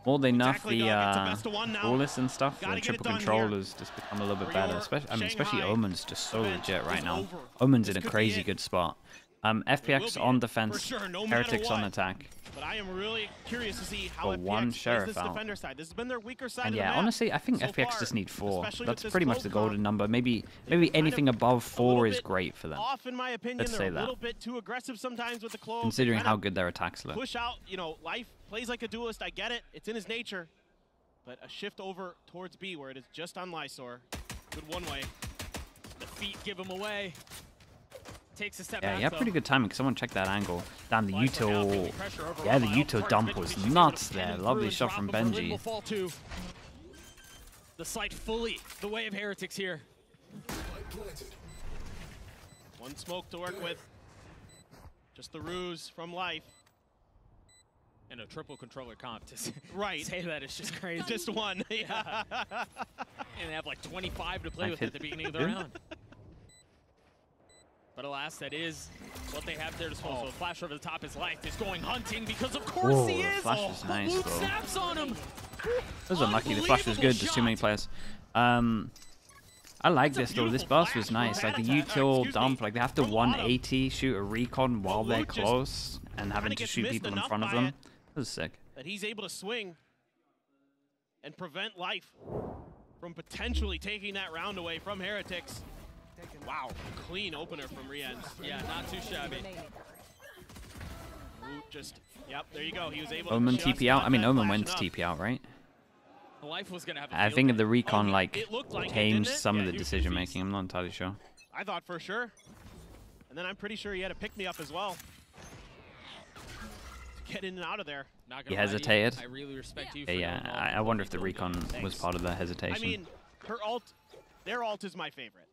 more they nerf Exactly, the dog. It's a best of one now. duelists and stuff, Gotta the get it triple done control here. has just become a little bit Or better. your Especially Shanghai Omen's just so event legit right is now. over. Omen's This in a could be crazy it. good spot. It will FPX be on it, defense, for sure, no matter Heretics on what. attack. But I am really curious to see how For FPX one plays sheriff this out. defender side. This has been their weaker side And of the yeah, map honestly, I think so FPX far, just need 4. especially That's with this pretty much close the golden comp. number. Maybe Kind anything of above a 4 little is bit great for them. Off, in my opinion, Let's they're say a that. little bit too aggressive sometimes with the close. Considering They how kind good their attacks of look. push out, you know, Life plays like a duelist. I get it. It's in his nature. But a shift over towards B where it is just on Lysor. Good one way. The feet give him away. Takes a step Yeah, back, yeah, though. pretty good timing. Someone check that angle. Damn, the Life right now util. feeling pressure over Yeah, the Rafael. util Parks dump Benji was should be able to nuts cannon there. through Lovely and shot drop from him. Berlin Benji. will fall too. The site fully the way of Heretics here. One smoke to work with. Just the ruse from Life. And a triple controller comp to Right. say that is just crazy. Just one. Yeah. And they have like 25 to play I've with hit- at the beginning of the round. But alas, that is what they have at their disposal. Oh. Flash over the top is Life is going hunting because of course Whoa, he the is. flash was nice, Luke though. snaps on him. That was unlucky. The flash was good. There's too many players. I like That's a this though. This beautiful burst was flash nice. from Like the Habitat, util excuse dump. me, Like they have to from bottom. 180 shoot a recon while they're Luke just close and having to gets shoot missed people in enough front of by them. it. That was sick. That he's able to swing and prevent Life from potentially taking that round away from Heretics. Wow, clean opener from Rienz. Yeah, not too shabby. Woot just, yep, there you go. He was able Omen to just TP out. I mean, that Omen flash went enough. TP out, right? Life was gonna have. A I field think day. the recon like it looked like it, changed didn't it? some Yeah, of the he was decision confused. making. I'm not entirely sure. I thought for sure. And then I'm pretty sure he had a pick-me-up as well. To get in and out of there. Not He gonna lie to you, hesitated. I really respect you. Yeah, for yeah. going I wonder if the recon was Thanks. part of the hesitation. I mean, their ult is my favorite.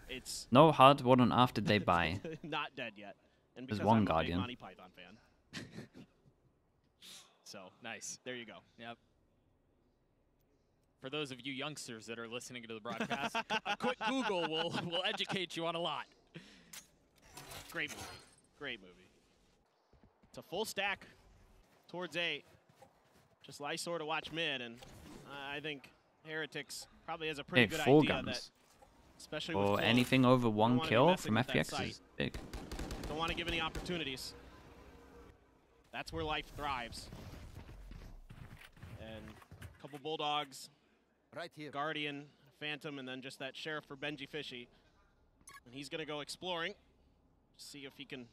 It's No hard. What on earth did they buy? not dead yet. And There's because one I'm Guardian. a big Monty Python fan. So, Nice. there you go. Yep. For those of you youngsters that are listening to the broadcast, a quick Google will educate you on a lot. Great movie. Great movie. It's a full stack towards A. Just Lysor to watch mid, and I think Heretics probably has a pretty Hey, good 4 idea guns. that, especially with Or close, anything over 1 wanna be kill messing from with that FPX site. is big. don't want to give any opportunities. That's where Life thrives. And a couple Bulldogs, Right here. Guardian, Phantom, and then just that Sheriff for Benji Fishy. And he's going to go exploring, see if he can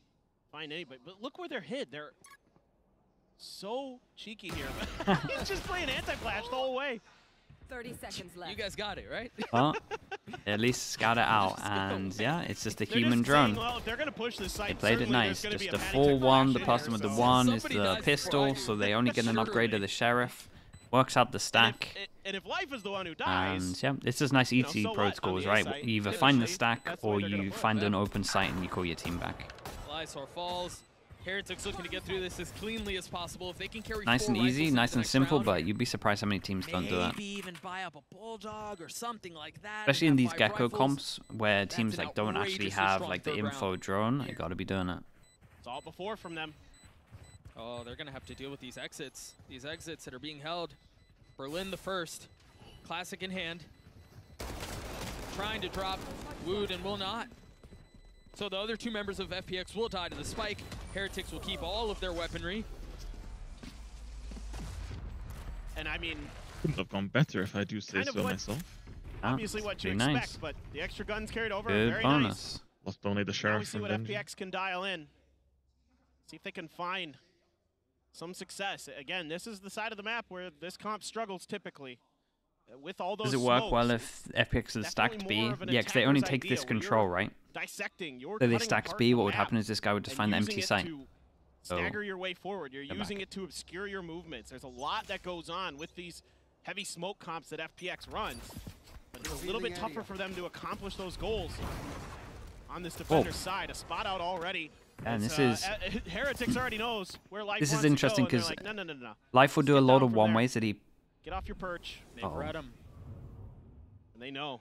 find anybody. But look where they're hid. They're so cheeky here. He's just playing anti-flash the whole way. 30 seconds left. You guys got it, right? Well, at least scout it out. And yeah, it's just a They're human just saying, drone. well, if they're going to push this site, They played it certainly nice. there's gonna Just be a Manic full Flash 1. The in person here, with the so- 1 is Somebody the dies before I pistol, do. so they only get an upgrade to Surely. the Sheriff. Works out the stack. And if Life is the one who dies, And yeah, it's just nice you know, easy so what? protocols, On the A right? site, You either yeah, find the that's stack the way or they're gonna you play. find an Yeah. open site and you call your team back. Lysor falls. Heretics looking to get through this as cleanly as possible. If they can carry Nice 4 and rifles easy, into nice the and next simple, round, but you'd be surprised how many teams don't do that. maybe even buy up a Bulldog or something like that. Especially in and these have 5 Gecko rifles. comps where That's teams an like don't actually outrageously have strong like the third info round. drone. You gotta be doing it. it's all before from them. Oh, they're going to have to deal with these exits. These exits that are being held. Berlin the first. Classic in hand. Trying to drop Wood and will not. So the other 2 members of FPX will die to the spike. Heretics will keep all of their weaponry. And I mean, Couldn't have gone better if I do say Kind of so what- myself. Ah, obviously what you pretty expect, nice. but the extra guns carried over, Good very bonus. nice. Lost only the Now we sheriff see from what Benji. FPX can dial in. See if they can find some success. Again, this is the side of the map where this comp struggles typically. With all those Does it work smokes, well if FPX is stacked definitely B? more of an Yeah, because they only attacker's take this idea, where control, you're right? dissecting, you're So they cutting stacked apart B, the what would map happen is this guy would just and find the using empty it site. to So, stagger your way forward. You're they're using back. it to obscure your movements. There's a lot that goes on with these heavy smoke comps that FPX runs. But it's a little bit tougher for them to accomplish those goals on this defender's side. A spot out already. And It's, this is Heretics already knows where Life this is wants to go, interesting and they're 'cause like, no, no, no, no. Life will Let's do a get lot down of from one there. ways that he Get off your perch. They've Uh-oh. read him. And they know.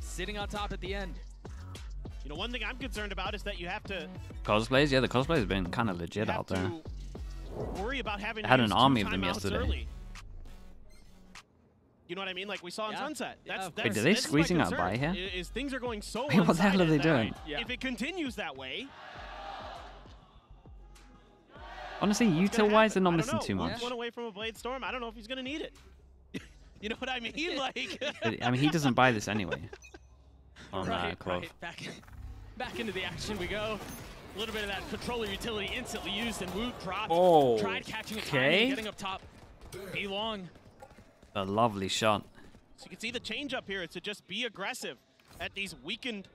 sitting on top at the end. You know, one thing I'm concerned about is that you have to Cosplays, yeah, the cosplays have been kind of legit out there. worry about having They had to an use army 2 of them timeouts yesterday. early. You know what I mean? Like we saw in Yeah. Sunset. Yeah. That's, Wait, are they this is my squeezing out concern, by here? Is things are going so Wait, what the hell are they one-sided that doing? Yeah. If it continues that way, Honestly, what's gonna util-wise, they're happen? not I don't missing know. too much. One away from a Blade Storm. I don't know if he's gonna need it. You know what I mean? Like, I mean, he doesn't buy this anyway. On Clove. Right. Back into the action we go. A little bit of that controller utility instantly used, and Woot dropped. Oh, Tried catching a okay. timing, getting up top. Be long. A lovely shot. so you can see the change up here is to just be aggressive at these weakened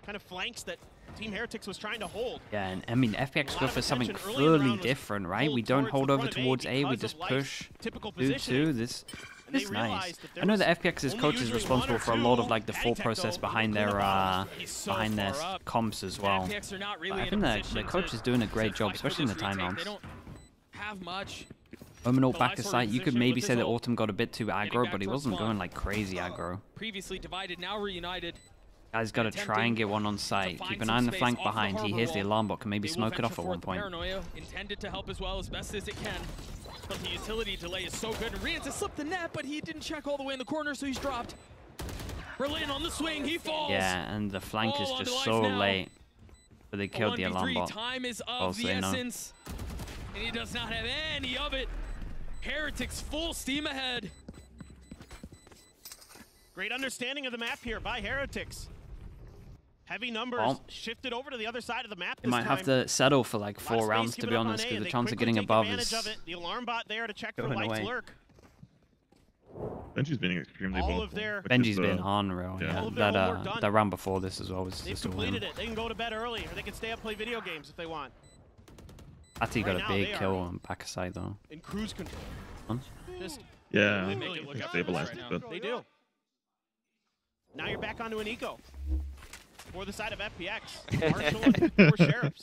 kind of flanks that Team Heretics was trying to hold. Yeah, and I mean, FPX lot go of for something attention early in the fully round was different, right? We pulled don't hold towards over the front of A towards A, we because just of Life's push. typical Do positioning. two. This And they is nice. realized that there I know was that FPX's only coach is usually responsible one or for a lot of two like the patty full tech, process though, behind in the their bottom. He's so behind their far up. comps as well. FPX are not But really I in think a that the position coach to- is doing a great to job, fight for especially in the this retake. They timeouts. don't have much. Ominal The back last aside, you could organization maybe with say his that ult. Autumn got a bit too aggro, back but he towards wasn't spawn. going like crazy aggro. Previously divided, now reunited. Guys got to try and get one on site. find Keep an some eye on the space flank off the behind. He harbor hears the wall. alarm bot, can maybe They will smoke it venture off at forth one the point. Paranoia intended to help as well as best as it can. But the utility delay is so good. And Rian to slip the net, but he didn't check all the way in the corner, so he's dropped. Berlin on the swing, he falls. Yeah, and the flank is All on just the so life now. late. But they killed the alarm 1v3 bot. time is Oh, of so the they know. essence. And he does not have any of it. Heretics full steam ahead. Great understanding of the map here by Heretics. Heavy numbers Well, shifted over to the other side of the map They this might have time. to settle for like A lot of 4 space rounds, to given be up on honest, A. because the They chance of quickly getting take above advantage is of it. The alarm bot there to check for going Light's away. lurk. Benji's been extremely All vocal. of their- which is, Benji's been unreal. yeah. Yeah, All of their homework that done. that round before this as well was They've just a completed win. it. They can go to bed early, or they can stay up play video games if they want. Ati Right got now, a big they are- kill on back aside though. In cruise control. Huh? Just Yeah, They make it I look think effortless stabilized right it, now. but they do. Now you're back onto an eco. For the side of FPX. Marshall and 4 sheriffs.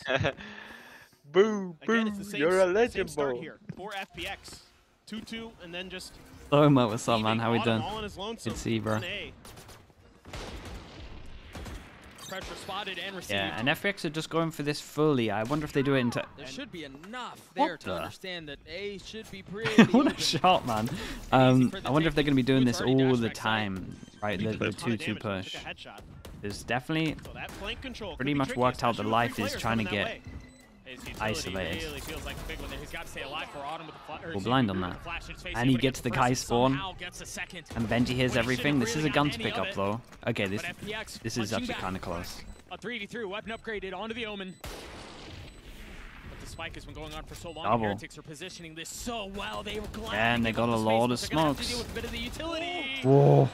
Boo, Again, it's boo, the same, you're a same legend, start bro. here. 4 FPX. 2-2, and then just So much, what's up, man? leaving How we Autumn doing? all on his lonesome Good to see you, bro. on A. Pressure spotted and received. Yeah, and FX are just going for this fully. I wonder if they do it into. There should be enough What there to the- understand that A should be pretty What a open. shot, man. for the I wonder if they're going to be doing Boots this already all dashed the backside. time, right? The Ton of 2-2 damage, push. took a headshot. There's definitely So that flank control could pretty be much tricky, worked out that especially with Life 3 is players trying to coming that get way. His utility isolated. really feels like a big one there. He's got to stay alive for Autumn with the We're blind on that. And he gets the guy spawn. And Benji hears everything. This is a gun to pick up though. Okay, this is actually kind of close. A 3v3 weapon upgraded onto the Omen. But the spike has been going on for so long. Double. Heretics are positioning this so well. They were glad. And they got a lot of smokes. A bit of the utility. Whoa.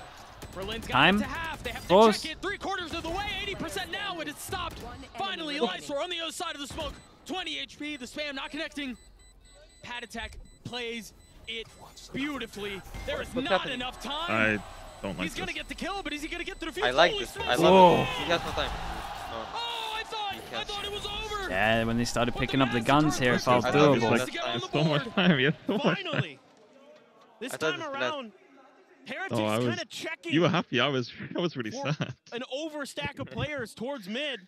Berlin's got Time. it to half. They have to Close. check it 3/4 of the way. 80% now, and it's stopped. Finally, Lysor on the other side of the smoke. 20 HP. The spam not connecting. Pad attack plays it beautifully. There is What's not happening? enough time. I don't like He's gonna this. get the kill, but is he gonna get to the fuse? I like Holy this. smokes. I Whoa. love it. He has no time. No. Oh, I thought it was over. Yeah, when they started But the picking up the massive guns turn here, it pushed felt us I love it. doable. to get on the So much board. time, yeah, so much time. Finally. This I thought time it was around, Heretics Oh, I was- kind of checking You were happy, I was really for sad. an overstack of players towards mid.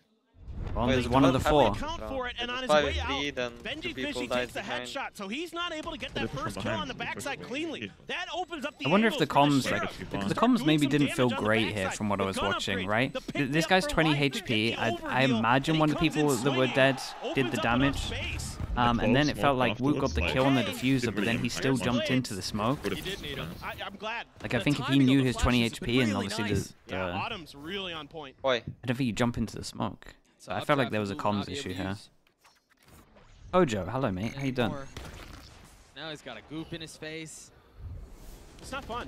Well, Wait, there's one of the what four. happened? Count for it, and It on was his way 5v3, out, then Benji 2 people Fishy died takes the behind. headshot, so he's not able to get that They're from first kill behind, on the so backside quickly. cleanly. That opens up the I wonder if the angles comms, for like, Sheriff. because the Start comms doing maybe some didn't damage feel on the great here backside. from what I The was gun watching, upgrade, right? the pick This me guy's up for 20 life to HP. get the I overheal, imagine and one he of the comes in people that were swinging. dead did Opens the up enough damage. space. And then it felt like Wu got afterwards, the like, kill on the okay. diffuser, didn't but then really he still impact jumped much. into the smoke. Would've- You did need him. I'm glad. Like, I The think if he timing of knew the his flashes 20 has been HP and really obviously nice. Yeah, Autumn's really on point. Why? I don't think he'd jump into the smoke. So I Top felt like trap there was a will not comms be issue here. abused Hojo, hello mate, how you doing? anymore. Now he's got a goop in his face. It's not fun.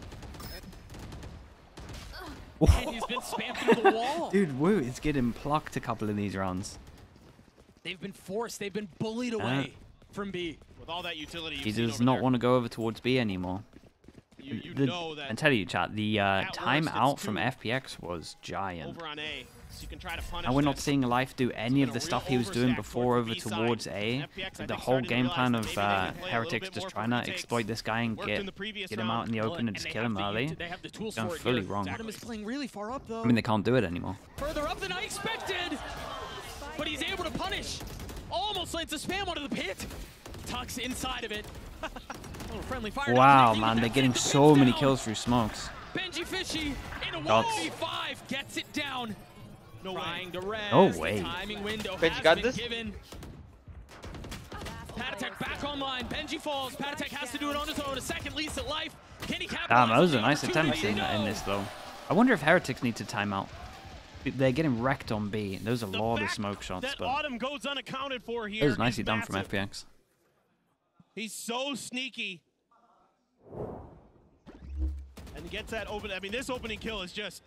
And he's been spammed through the wall. Dude, Wu is getting plucked a couple of these rounds. They've been forced. They've been bullied away from B. With all that utility He does not want to go over towards B anymore. You The- know that and tell you, chat, the worst, timeout it's from two FPX was giant. over on A. So you can try to punish And we're not this. seeing Life do any of the Real stuff he was doing overstack before towards over the B side. towards A. FPX, I The think, whole starting to game realize plan that of maybe they can play a little Heretics bit just more trying for to retakes. exploit this guy and Worked in the previous get him out in the round. open and just kill him early. They have the tools Gone for it fully here. wrong. Adam is playing really far up though. I mean, they can't do it anymore. Further up than I expected, but he's able to punish. Almost lands a spam onto the pit. Tucks inside of it. Little friendly fire. Wow, man, they're getting so many kills through smokes. Benji Fishy in a Dots. 1v5 gets it down. No Trying way. to res. No The way. timing window Benji has got been this? given. Patatek back online. Benji falls. Patatek has to do it on his own. A second lease at life. Can he capitalize? Damn, that was a on the nice attempt opportunity? in this, though. I wonder if Heretics need to time out. They're getting wrecked on B. There's a The lot of fact smoke shots, that but Autumn goes unaccounted for here. it was nicely is done from massive. FPX. He's so sneaky. And gets that open. I mean, this opening kill is just.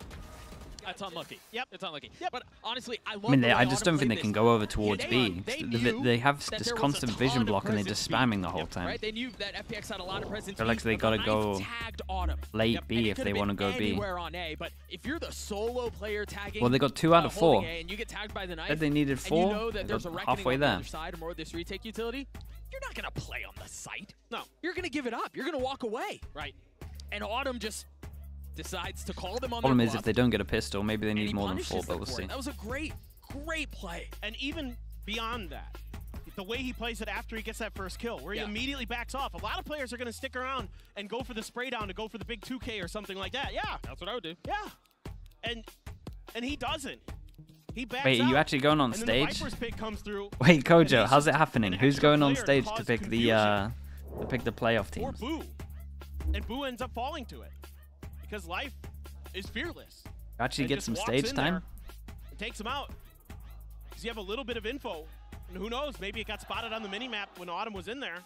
That's unlucky. Yep. It's unlucky. Yep. But honestly, I love I mean, the way I just Autumn don't think they played can this. go over towards They- B. they They knew have that this there was a constant ton vision of block and they're just presence spamming the whole B, time. Right? They knew that FPX had a lot of presence. They're like B, they but gotta Knife go tagged Autumn. late And B it if could they have want to been go B. anywhere on A, but if you're the solo player tagging, Well, they got 2 out of 4. holding A and you get tagged by the knife, Said they needed and 4. you know that They there's a got reckoning halfway on the there. other side or more of this retake utility, you're not gonna play on the site. No. You're gonna give it up. You're gonna walk away. Right. And Autumn just decides to call them on Problem their is, bluff, if they don't get a pistol, maybe they and need he more than punishes 4, but them we'll for see. it. That was a great play. And even beyond that, the way he plays it after he gets that first kill, where he Yeah. immediately backs off. A lot of players are going to stick around and go for the spray down to go for the big 2K or something like that. Yeah. That's what I would do. Yeah. And he doesn't. He backs Wait, are out. you actually going on And then stage? the Viper's pick comes through. Wait, and Kojo, he's how's just it happening? an Who's extra going on player stage to cause pick confusion. the playoff Or teams? Boo. And Boo ends up falling to it. Because Life is fearless. Actually And get just some walks stage in time? there and takes him out. Because you have a little bit of info. And who knows, maybe it got spotted on the mini-map when Autumn was in there.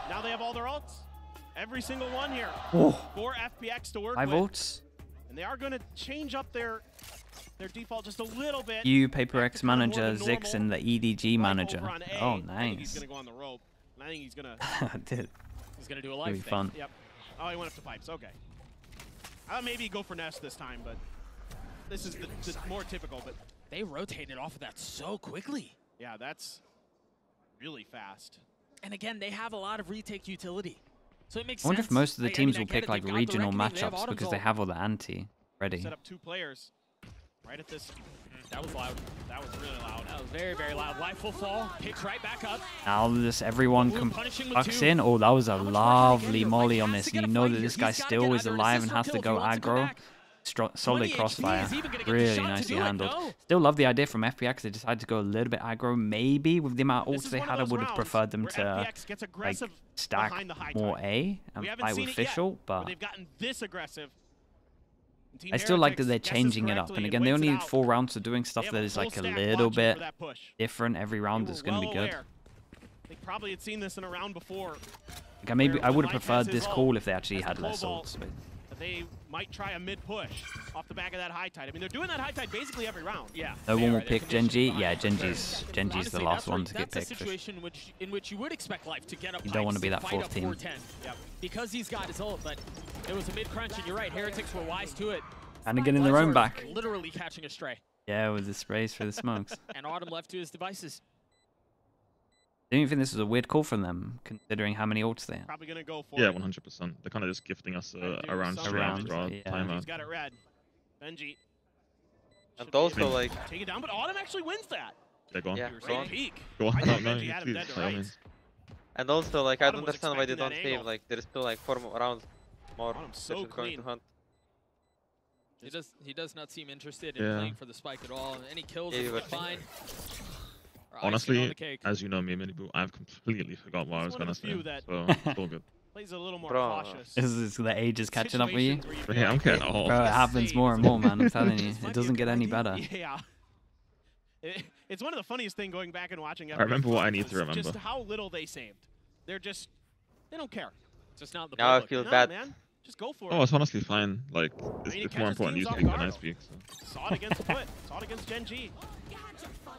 Now they have all their ults. Every single one here. Oh, 4 FPX to work 5 with. votes. And they are going to change up their default just a little bit. You, PaperX to kind of more manager, of a Zix, and the normal EDG Life manager. over on A. Oh, I think he's nice. going to go on the rope. And I think he's going to... Dude, He's gonna do a it'll life be thing. fun. Yep. Oh, he went up to pipes. Okay. I thought maybe he'd go for Nest this time, but this is the more typical. But They rotated off of that so quickly. yeah, that's really fast. And again, they have a lot of retake utility. So it makes I wonder sense. if most of the I teams mean, I will get pick it, like they've got the regional reckoning, they have matchups Autumn's because they ult. have all the anti ready. Set up 2 players right at this. That was loud. That was really loud. That was very, very loud. Life will fall. Picks right back up. Now just everyone Blue punishing with bucks 2. in. Oh, that was a How much more can he get lovely here? molly Life on has this, to and get you a know fight that here. this guy He's gotta still get is either an alive assist and or has kill to if he go wants to come aggro. back. Solid 20 HP, crossfire. he's even gonna get the Really shot to nicely do it. handled. No. Still love the idea from FPX. They decided to go a little bit aggro. Maybe with the amount of This ults is they one of had, I those would have rounds preferred them where to FPX gets like aggressive stack behind the high more tide. A and We haven't fight seen with it yet, Fischl, where but they've gotten this aggressive. And Team I still like that Heretics they're guesses changing it up. correctly And again, they waits only it need out. 4 rounds of doing They stuff have that a is full like a stack little watching bit for that push. different every round. They It's were going to well be good. aware. They probably had seen this in a round before. Like, maybe where I would have Life preferred has his this ult, call if they actually has had the less Cobalt, ults. But that they might try a mid push off the back of that high tide. I mean, they're doing that high tide basically every round. Yeah. no they one are. will They're pick conditioned Genji. behind Yeah, it. Genji's the Honestly, last that's one where- to get that's picked. a situation in which you would expect Life to get up. You don't wanna pipes be and that fight fourth up team. 410. Yep. Because he's got his ult, but it was a mid crunch, and you're right. Heretics were wise to it. And again in their Life own were back. Literally catching a stray, Yeah, with the sprays for the smokes. and Autumn left to his devices. Don't you think this was a weird call from them, considering how many ults they have? Probably going to go for Yeah, it. 100%. They're kind of just gifting us Gotta do a round something. straight Around, after our yeah. timeout. He's got it red. Benji. And should be also, able to like, take it down, but Autumn actually wins that. They're gone. Yeah, Great go on. peek. Go on. I No, thought no, Benji had him you dead to by all rights. means. And also, like, I Autumn don't was understand why they expecting don't that save. angle. Like, there's still like 4 rounds more. Autumn's They're so just going to clean. hunt. He does not seem interested in Yeah. playing for the spike at all. Any kills Yeah, is but- fine. Or icing on Honestly, the cake. as you know me, Miniboo, I've completely forgot what I was He's one gonna of the few say. that- So it's all good. Plays a little more Bro. cautious. Is the age is catching up with you? Situations where you But feel yeah, I'm like, getting hey, old. Bro, it this happens save more is and more, man. I'm this telling you, might be it a doesn't good get any idea. better. Yeah. It's one of the funniest thing going back and watching. I remember what I need to is remember. Just how little they saved. They don't care. Just not the Now I playbook. feel No, bad. man. Just go for Oh, it. it's honestly fine. Like, it's, he it's more catches important teams off using than I guard. speak. So. Saw it against Put. Saw it against Gen G.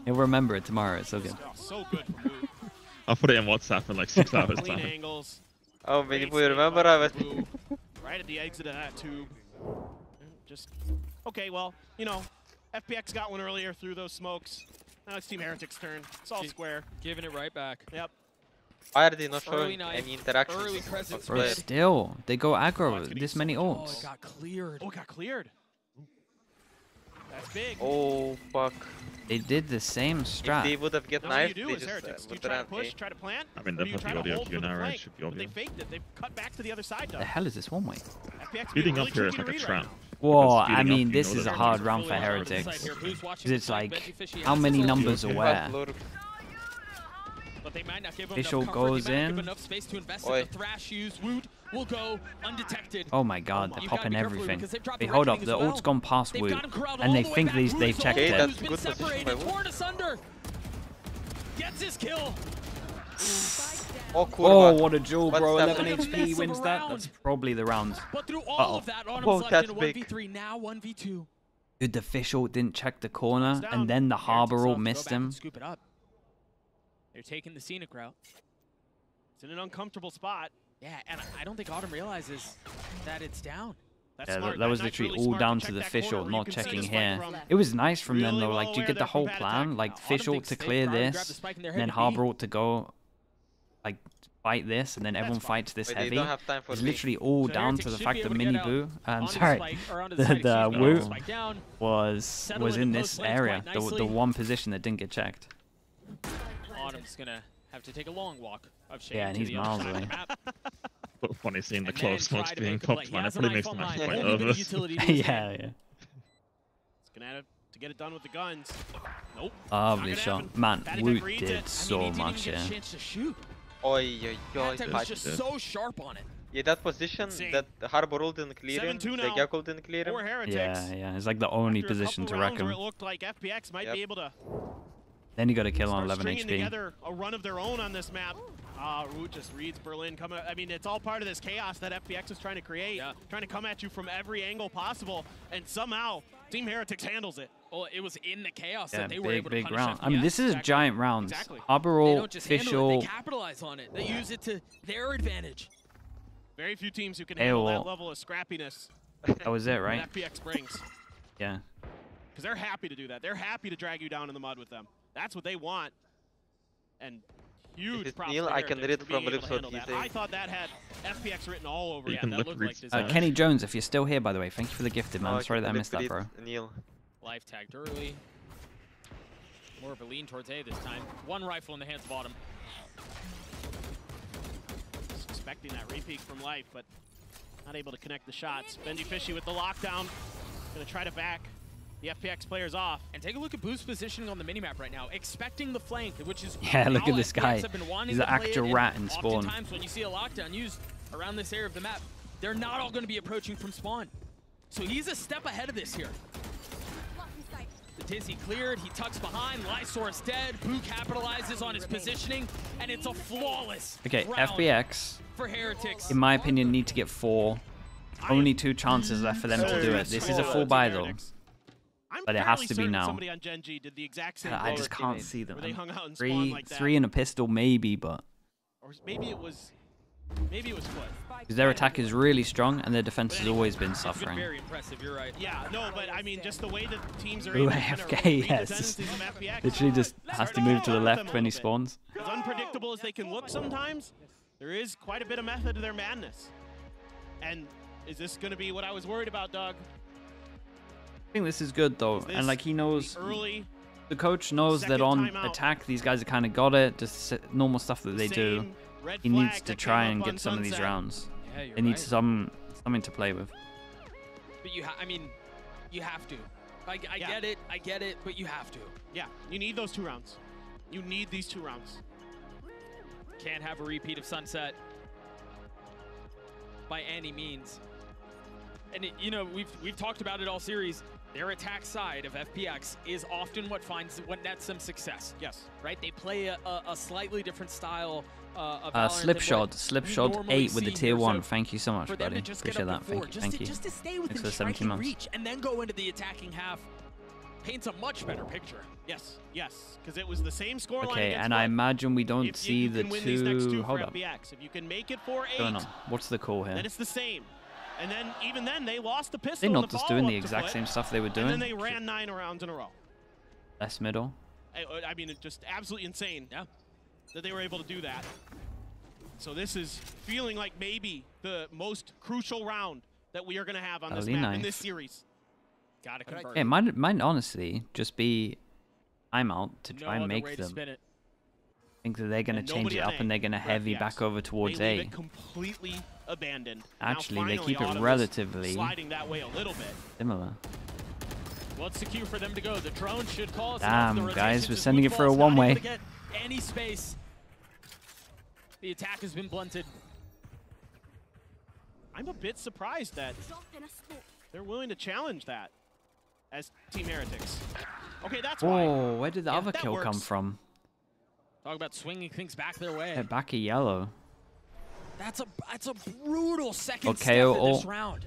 He'll remember it tomorrow. It's so good. Oh, so good from Boo. I'll put it in WhatsApp in like 6 hours Clean time. angles. Oh, Great maybe we save remember by of it. Boo. Right at the exit of that tube. Just okay. Well, you know, FPX got one earlier through those smokes. Now it's Team Heretics' turn. It's all square. Giving it right back. Yep. Why are they not Early showing knife, any interactions? early presence. Bro, players? still, they go aggro it's gonna this be many Oh, ults. it got cleared. Oh, it got cleared. That's big. Oh fuck. They did the same If strat. they would have get Now what do you knife, do they as just Heretics? Do you would try to ran push, A. try to plant? I mean, Or do you definitely try to audio hold queue for the now, right? flank? Should be But they audio. faked it. They've cut back to the other side, though. The hell is this one way? FPX Speeding really up here is tricky like a to read trap. right now. Whoa, speeding I up, mean, you this know is a that hard it's round for Fully on the Heretics. side here. Who's watching Because it's the side? like, Benji Fishy how has many his own numbers view. are You where? have Lurk. But they might not give him Visual enough comfort. goes They might not give in. enough space to invest Oi. in the thrash use. Wood will go undetected. Oh my god, they're You gotta popping be careful everything. because they've dropped Wait, the hold up, reckoning the as well. ult's gone past They've Wood. got him corralled And all they the way think back. they've Wood's checked Okay, it. that's Who's been good position by separated, Wood. torn asunder. Gets his kill. Oh, Oh, kurwa. what a duel, What's bro. that? 11 What a mess HP of wins a that. round. That's probably the round. But through all Uh-oh. of that, Autumn's Whoa, left that's in a big. 1v3, now 1v2. Dude, the fish ult didn't check the corner, down. and then the harbor Heretics ult off to go missed back and him. Scoop it up. They're taking the scenic route. It's in an uncomfortable spot. Yeah, and I don't think Autumn realizes that it's down. That's Yeah, smart. that was Knife's literally really all smart down check to the that fish corner ult, where you not can see checking the spike here. from. It was nice from them Really though, well like, you aware did the there from whole bad plan, attack. like Autumn fish ult thinks to they've clear probably grabbed this, the spike in their and then head to harbor beat. ult to go, like, fight this, and then everyone fine. fights this Wait, they heavy. don't have time for It's me. literally all So down Heretics to the should fact be that able to Mini get Boo, onto the sorry, spike, or onto the side, excuse me, Woo spike down. was Settle in in this close lanes area, quite the nicely. one position that didn't get checked. Autumn's gonna have to take a long walk of shame Yeah, and to he's the other miles side of away. the map. So funny seeing the And close then smokes try to being make a play. popped, He man. It has a probably knife makes the on match line. quite Only bit of nervous. utility to his Yeah, hand. yeah. It's gonna have to get it done with the guns. Nope. Lovely Not gonna shot. happen. Man, Patty Woot Tech reads did it. so I mean, he didn't much even get here. a chance to shoot. Oi, oi, oi. Patec was Fuck. just Yeah. so sharp on it. Yeah, that position, See. that the harbor ult didn't clear him, 7-2 the now. Gekko didn't clear him. Or Heretics. Yeah, yeah, it's like the only After a position couple to rounds wreck him. where it looked like FPX might Yep. be able to Then he got a kill on start 11 stringing HP. together a run of their own on this map. Root just reads Berlin coming. I mean, it's all part of this chaos that FPX is trying to create, trying to come at you from every angle possible, and somehow Team Heretics handles it. Well, it was in the chaos Yeah, that they were big, able to big punish round. FPX. I mean, this is a Exactly. giant round. Exactly. Harbor They ult, don't just fish handle it, ult. they capitalize on it. They use it to their advantage. Very few teams who can handle AOL. that level of scrappiness That was it, right? that FPX brings. Yeah. Because they're happy to do that. They're happy to drag you down in the mud with them. That's what they want. And huge it's props Neil, to I can Heretics read for from being able lips to what handle he's that. saying. I thought that had FPX written all over You it. can That lip looked read like stuff. design. Kenny Jones, if you're still here, by the way, thank you for the gifted, man. Oh, Sorry that I can missed that, lip bro. read Neil. Life tagged early. More of a lean towards A this time. One rifle in the hands of Autumn. Just expecting that repeat from Life, but not able to connect the shots. Benji Fishy with the lockdown. Gonna try to back the FPX players off. And take a look at Boo's positioning on the minimap right now, expecting the flank, which is Yeah, look how at this FPX guy. have been wanting He's to an play actual it, and rat in spawn. Oftentimes when you see a lockdown used around this area of the map, they're not all going to be approaching from spawn. So he's a step ahead of this here. The Tizzy cleared, he tucks behind, Lysaur's dead, Boo capitalizes on his positioning, and it's a flawless Okay, round FPX, for Heretics. in my opinion, need to get 4. Only 2 chances left for them to do it. This is a full buy, though. I'm But it has fairly to be certain now. Somebody on Gen G did the exact same I thing just can't see them. where they hung out and spawned like that. 3 and a pistol, maybe, but Or maybe it was Foot. because their attack is really strong and their defense has always been It's been suffering. very impressive, you're right. Yeah, no, but I mean, just the way that teams are Ooh, able to kind of AFK, read the yes. tendencies of FPX. Literally just has to move to the left when he spawns. As unpredictable as they can look sometimes, there is quite a bit of method to their madness. And is this going to be what I was worried about, Doug? I think this is good though, Is and this like he knows, the early the coach knows that second on timeout? attack these guys have kind of got it, just normal stuff that they do. same red He flag needs to that try came and up on get some of these Sunset. rounds. Yeah, you're They need right. something to play with. But I mean, you have to. I Yeah. get it, but you have to. Yeah, you need those 2 rounds. You need these 2 rounds. Can't have a repeat of Sunset by any means. And you know, we've talked about it all series. Their attack side of FPX is often what nets them success. Yes. Right? They play a slightly different style of Valorant than what Slipshod we normally 8 with the see tier here. 1. So Thank you so much, for them buddy. to just get Appreciate up that. to 4, Thank you. just to stay Thanks within for the 17 striking months. reach and then go into the attacking half paints a much better picture. Yes, yes, because it was the same scoreline. Okay, against and I Foot. imagine we don't If see you the can win these next 2 2. for Hold up. FPX. If you can make it 4-8, What's going on? What's the call here? then it's the same. And then, even then, they lost the pistol. They're in not the just doing the follow-up to exact Foot, same stuff they were doing. And then they ran 9 rounds in a row. Less middle. I mean, it's just absolutely insane. Yeah. That they were able to do that. So this is feeling like maybe the most crucial round that we are going to have on this map in this series. Gotta convert. It might honestly just be timeout to try and other make way to them spin it. think that they're going to And change nobody it on up and they're going to for heavy FPX. back over towards They leave A. it completely abandoned. Actually, now, they finally, keep it Autumn is relatively sliding that way a little bit. similar. Well, it's the cue for them to go. The drone should call us. Damn, guys, we're sending it for a one-way. Any space. The attack has been blunted. I'm a bit surprised that they're willing to challenge that as Team Heretics. Okay, that's why. Oh, where did the other that kill come works. from? Talk about swinging things back their way. Yeah, back of yellow. That's a brutal second Okay, step in this oh. round.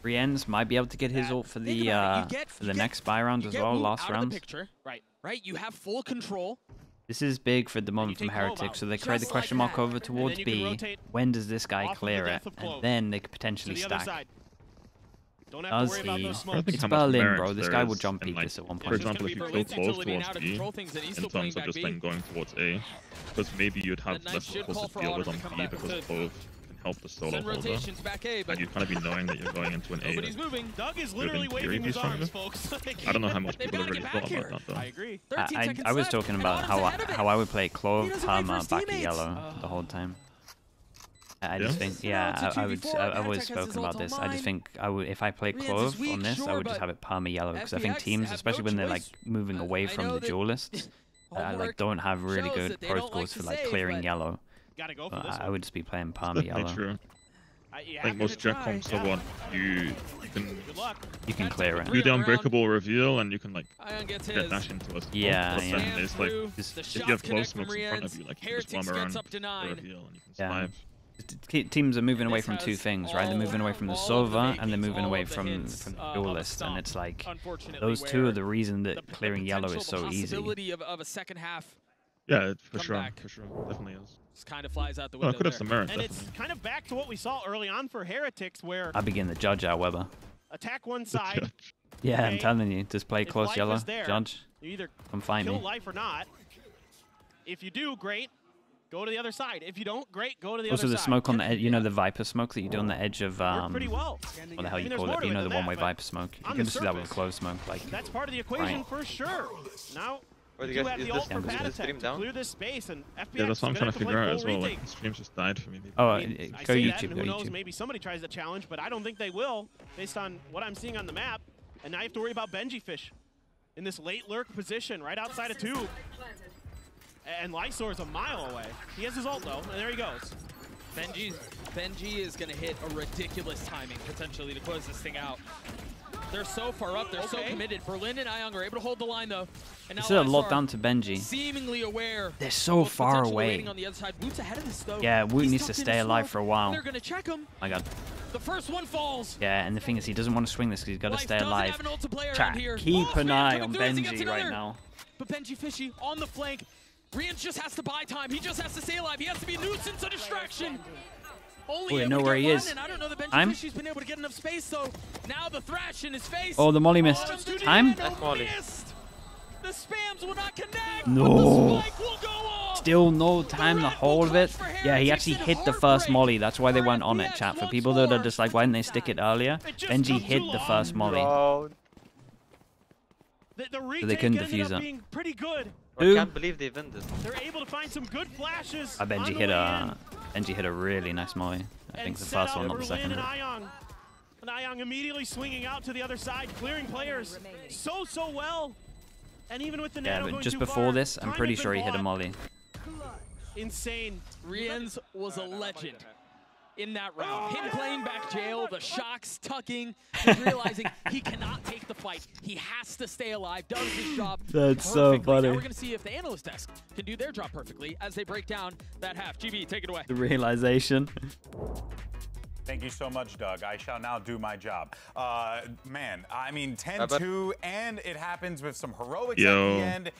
Rienz might be able to get his ult for Think the about it. You get next buy round you as get well, Woot last out of round. the picture, right? You have full control. This is big for the moment you from take Clove Heretics, out. so they create the Just question like mark that. over And towards then you can B. rotate When does this guy off of the clear it? death of And Clove then they could to potentially the other stack. side. Don't have to Does worry about he? no I smoke. don't think It's how much Berlin, merit bro. This there guy will is jump in, peek like, this at one For point. example, if you kill Clove utility now towards to B, control things, and he's in still playing terms of back just B. then going towards A, because maybe you'd have That less knife should of a call close for deal with Autumn on to come B back because to- Clove can help the solo Send holder. rotations back A, but And you'd kind of be knowing that you're going into an A. nobody's moving. Doug is Could literally in theory waving be his arms, stronger. folks. I don't know how much They've people have gotta really get thought back about that, though. I agree. 13 seconds I was left, talking and about Autumn's ahead of it. how I would play Clove, He doesn't wait for Palmer, his back of teammates. yellow the whole time. I Yeah? just think, This is an altitude I would. before. I've always Heretics has his spoken about ult this. on I just mine. think I would, if I play Rienz is Clove weak, on this, I sure, would just but have it Palmer yellow because I think FPX teams, have especially no when they're like choice. moving away I from know the that duelists, like homework don't have really shows good that they don't like protocols to for like save, clearing but- yellow. Gotta go for But this I one. would just be playing Palmer Definitely yellow. true. You have Like to most jet try, comps are yeah. what you can Good luck. You can clear it. do the Around. unbreakable reveal and you can like Ion gets get his. dash into us. Yeah, But yeah. then it's like Through. just, The if you shots have connect close from smokes in front of Rienz. you, like you Heretics just run gets around up to the 9. reveal and you can Yeah. survive. Teams are moving And away this from two has things, right? They're moving away from the all of Sova and they're makings, moving all away of the from hints the of a duelist, and stomp, it's like unfortunately, those two where are the reason that the clearing yellow is potential, so the easy. possibility of a second half Yeah, for Come sure. back. For sure. Definitely is. just kind of flies out the Well, window it could have there. some merit. And it's Definitely. kind of back to what we saw early on for Heretics, where I begin the judge out, Weber. attack one side, Yeah, I'm Okay. telling you, just play If close life yellow. is there, Judge, you either come find kill me. life or not. If you do, great. Go to the other side. If you don't, great. Go to the Also, other the side. smoke on the edge, you know, the Viper smoke that you do on the edge of Worked pretty well. what the hell I mean, you there's call more it? to You it know, the than that, one-way but Viper smoke. You on can the just do that with surface, close smoke, like. That's part of the equation Right. for sure. Now, Wait, you you do guys, have is the this, ult for is this Patatech stream to down? clear this space, and FPX Yeah, that's what I'm is trying gonna to have figure out play as full well. Like, retake. the stream just died for me. Maybe. Oh, I mean, I go say that, YouTube, and go who knows, YouTube. maybe somebody tries the challenge, but I don't think they will, based on what I'm seeing on the map. And now you have to worry about Benji Fish in this late lurk position, right outside of tube. And Lysor's a mile away. He has his ult, though, and there he goes. Benji is going to hit a ridiculous timing, potentially, to close this thing out. They're so far up. They're so Okay. committed. Berlin and Ion are able to hold the line, though. And now This is a lot Lysor down to Benji. seemingly aware. They're so of far potentially away. waiting on the other side. Woot's ahead of this, though. Yeah, Woot He's needs to tucked in stay his alive smoke, for a and while. they're going to check him. My God. The first one falls. Yeah, and the thing is, he doesn't want to swing this because he's got to Life stay doesn't alive. have an ult to play around Chat, here. keep Oh, an Spam eye coming on through as he gets Benji right another. now. But Benji Fishy on the flank. Rienz just has to buy time. He just has to stay alive. He has to be a nuisance, a distraction. Only Oh, I able know to where get he one, is. and I don't know that Benji I'm- Fishy's been able to get enough space, so now the thrash in his face. Oh, the molly missed. Autumn to the Time? end, Nice molly. missed. The spams will not connect, No. but the spike will go off. Still no time, the Red whole of it. Bull clutch for Yeah, he Heretics actually and hit the first heartbreak molly. That's why they for went on it, FPX chat. For once people that are more. just like, why didn't they stick it earlier? It just Benji took hit too the long. first molly. No. The retake they couldn't ended defuse up it. being pretty good. I Who? can't believe they win this. They're able to find some good flashes. Benji on the hit way a Benji hit a really nice molly. I in, think the and first set one, up not the Berlin second. and Ion. And Ion immediately swinging out to the other side, clearing players so well. And even with the Yeah, nano but going just too before far, this, I'm time pretty has sure been he hit a bought. molly. Insane. Rienz was a legend in that round. Him playing back jail, the shocks tucking, just realizing he cannot take the fight. He has to stay alive, does his job That's so perfectly. funny. Now we're going to see if the analyst desk can do their job perfectly as they break down that half. GB, take it away. The realization. Thank you so much, Doug. I shall now do my job. Man, I mean, 10-2, and it happens with some heroics at the end.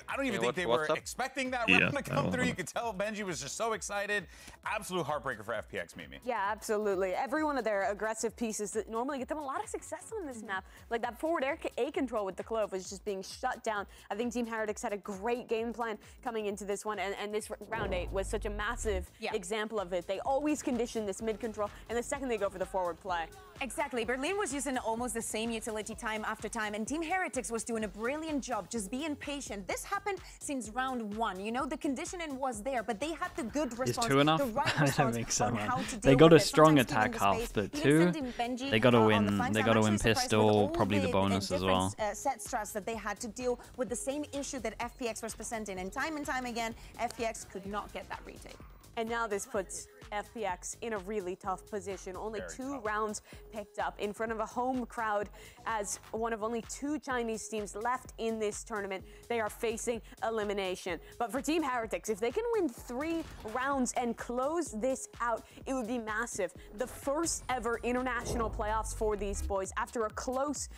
I don't even think they were expecting that round to come through. You could tell Benji was just so excited. Absolute heartbreaker for FPX, Mimi. Yeah, absolutely. Every one of their aggressive pieces that normally get them a lot of success on this map, like that forward A control with the Clove, was just being shut down. I think Team Heretics had a great game plan coming into this one, and this round 8 was such a massive example of it. They always condition this mid control, and the second they go for the forward play. Exactly. Berlin was using almost the same utility time after time, and Team Heretics was doing a brilliant job just being patient. This happened since round 1. You know, the conditioning was there, but they had the good response. Is 2 enough? The right I response don't think so, on man. how to They deal got with a it. strong Sometimes attack giving half, space. but Even 2, sending Benji, they got to on the win. flank. They I'm got to actually win surprised with pistol, all probably the bonus as well. Set strats that they had to deal with the same issue that FPX was presenting, and time again, FPX could not get that retake. And now this puts FPX in a really tough position. Only Very 2 tough. rounds picked up in front of a home crowd as one of only 2 Chinese teams left in this tournament. They are facing elimination. But for Team Heretics, if they can win 3 rounds and close this out, it would be massive. The first ever international playoffs for these boys after a close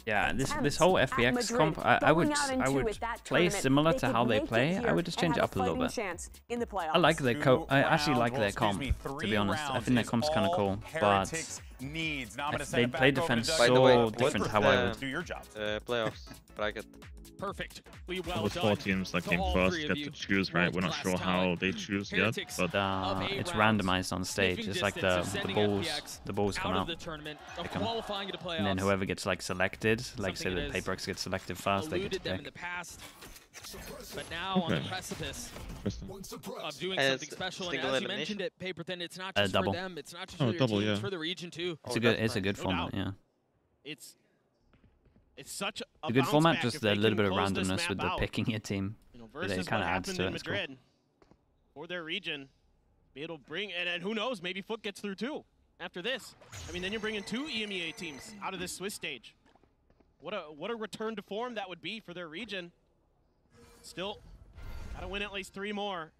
Yeah, this whole FPX comp, I would play similar to how they play. I would just change it up a little bit. I like their I actually like their comp, to be honest. I think their comp's kind of cool, but they play defense so different how I would. Do your job. Playoffs bracket. Perfect. With 4 teams that came first get to choose, right? We're not sure how they choose yet, but it's randomized on stage. It's like the balls come out, and then whoever gets like selected, like say the FPX gets selected first, they get to pick. But now on the precipice of doing something special, and as you mentioned it, Paperthin, it's not just for them, it's not just for your team, it's for the region too. It's a good format, yeah. It's such a good format, just a little bit of randomness with the picking your team. It kind of adds to it. It's cool. For their region, it'll bring, and who knows, maybe Foot gets through too after this. I mean, then you're bringing 2 EMEA teams out of this Swiss stage. What a return to form that would be for their region. Still, gotta win at least 3 more,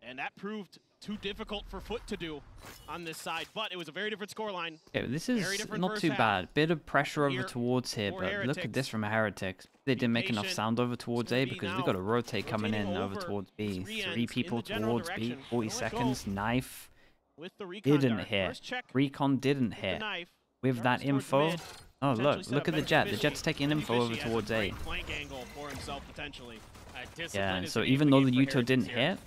and that proved too difficult for Foot to do on this side, but it was a very different scoreline. Yeah, this is not too bad. Bit of pressure over towards here, but look at this from Heretics. They didn't make enough sound over towards A because we got a rotate coming in over towards B. 3 people towards B, 40 seconds, knife. Didn't hit. Recon didn't hit. With that info, oh look at the Jet. The Jet's taking info over towards A. Yeah, so even though the Yuto didn't hit,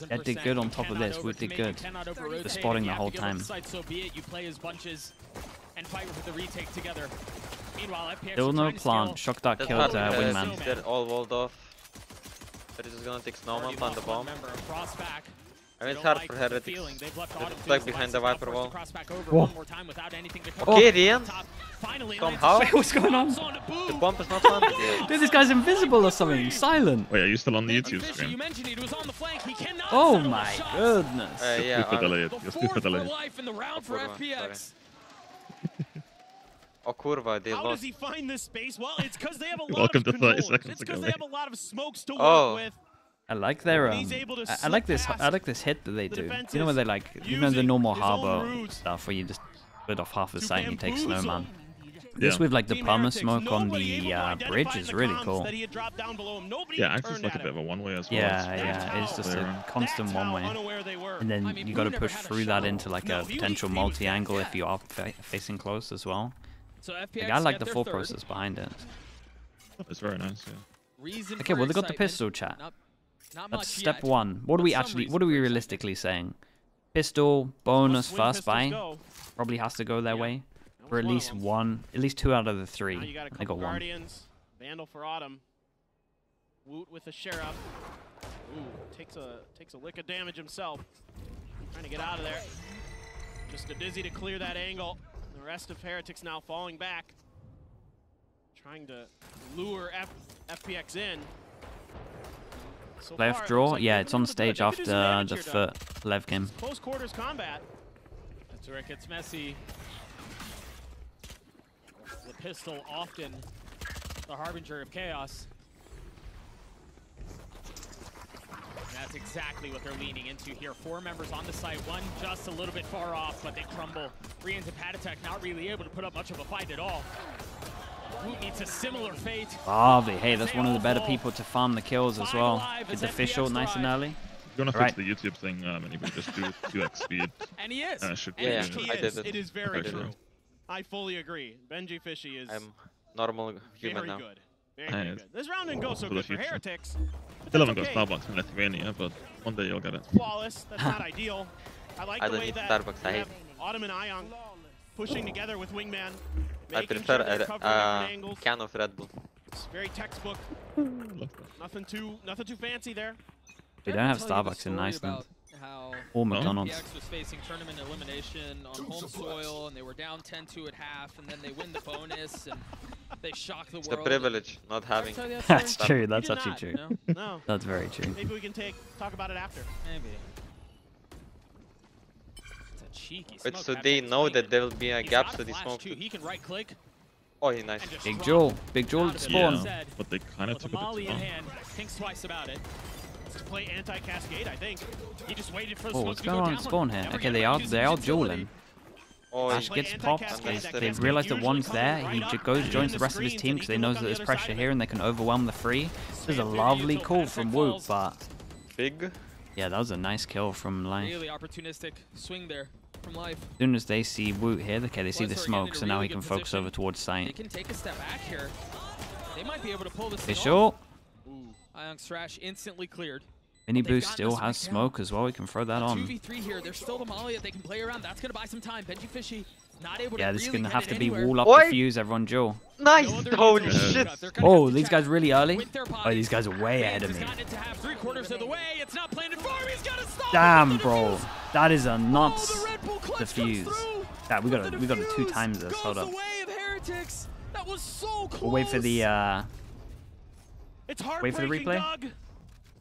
that did good on top of this. We did good. The spotting the whole time. Still no plant. Shock Dart killed Wingman. They're all walled off. They're just gonna take Snowman, plant the bomb. I mean, it's hard for Heretics. They're stuck behind the Viper wall. Okay, Rian. Somehow. Wait, what's going on? The bomb is not planted yet. Dude, this guy's invisible or something. Silent. Wait, are you still on the YouTube stream? Oh my goodness. Yeah. You're super delayed. Oh, Kurva, they How lost. does he find this space? Well, it's because they have a lot Welcome of to 30 controls. seconds It's because ago, they have a lot of smokes to Oh. work with. I like their I like this hit that they do. You know where they like, you know the normal harbor stuff where you just split off half the site and you take Snowman. This with like the perma smoke on the bridge is really cool. Yeah, actually it's like a bit of a one-way as well. Yeah, it's just a constant one-way. And then you got to push through that into like a potential multi-angle if you are facing close as well. Like, I like the full process behind it. It's very nice, yeah. Okay, well they got the pistol chat. That's step 1. What are we realistically saying? Pistol, bonus, first buy. Probably has to go their way. For at least 2 out of the 3. I got 1. Guardians, Vandal for Autumn. Woot with the Sheriff. Ooh, takes a lick of damage himself. Trying to get out of there. Just a Dizzy to clear that angle. The rest of Heretics now falling back. Trying to lure FPX in. So Left draw? Like yeah, it's on stage after the Foot Lev game. Close quarters combat. That's where it gets messy. The pistol often the harbinger of chaos. And that's exactly what they're leaning into here. 4 members on the site, one just a little bit far off, but they crumble. Rians and Patatek not really able to put up much of a fight at all. Woot meets a similar fate. Lovely. Hey, that's one of the better people to farm the kills as well. Get the fish ult nice and early. You're gonna fix the YouTube thing, and you can just do 2x speed. And he is. It is very true. I fully agree. Benji Fishy is normal human now. Good. Very good. This round didn't go so good for Heretics. Still haven't got Starbucks in Lithuania, but one day you'll get it. Flawless. That's not ideal. I like the way that Starbucks. I hate Autumn and Ion pushing together with Wingman. I prefer a can of Red Bull. It's very textbook. Nothing too fancy there. We don't have Starbucks in Iceland. Or McDonald's. FPX was facing tournament elimination on home soil, and they were down 10-2 at half, and then they win the bonus, and they shock the world. It's a privilege not having. That's true. That's actually true. No. That's very true. Maybe we can talk about it after. Maybe. It's a cheeky smoke. But so they know that there will be a gap, so they smoke. He can right click. Oh, he's nice. Big Joel at the spawn. Yeah, but they kind of took it Molly in too hand, thinks twice about it. To play anti-cascade, I think. He just waited for the Oh, smoke what's to go going on down. at spawn here? Okay, they are dueling. Oh, Ash gets popped. They realize that one's there. He joins the rest of his team because they know that there's pressure here and they can overwhelm the free. This is a lovely call from Woot, but big. Yeah, that was a nice kill from Life. Really opportunistic swing there from Life. As soon as they see Woot here, okay, they see the smoke, so now he can focus over towards They site. can take a step back here. They might be able to pull this Fish off. ult. Ion's Thrash instantly cleared. Mini Boost still has smoke as well. We can throw that on. 2v3 here. There's still the molly that they can play around. That's gonna buy some time. Benji Fishy not able to. Yeah, this is gonna really have to be anywhere. wall up the fuse. Everyone duel. Nice. Holy shit. Oh, these guys really early. Oh, these guys are way ahead of me. Damn, bro. That is a nuts defuse. Yeah, we gotta 2 times this. Hold up. We'll wait for the wait for the replay. Doug.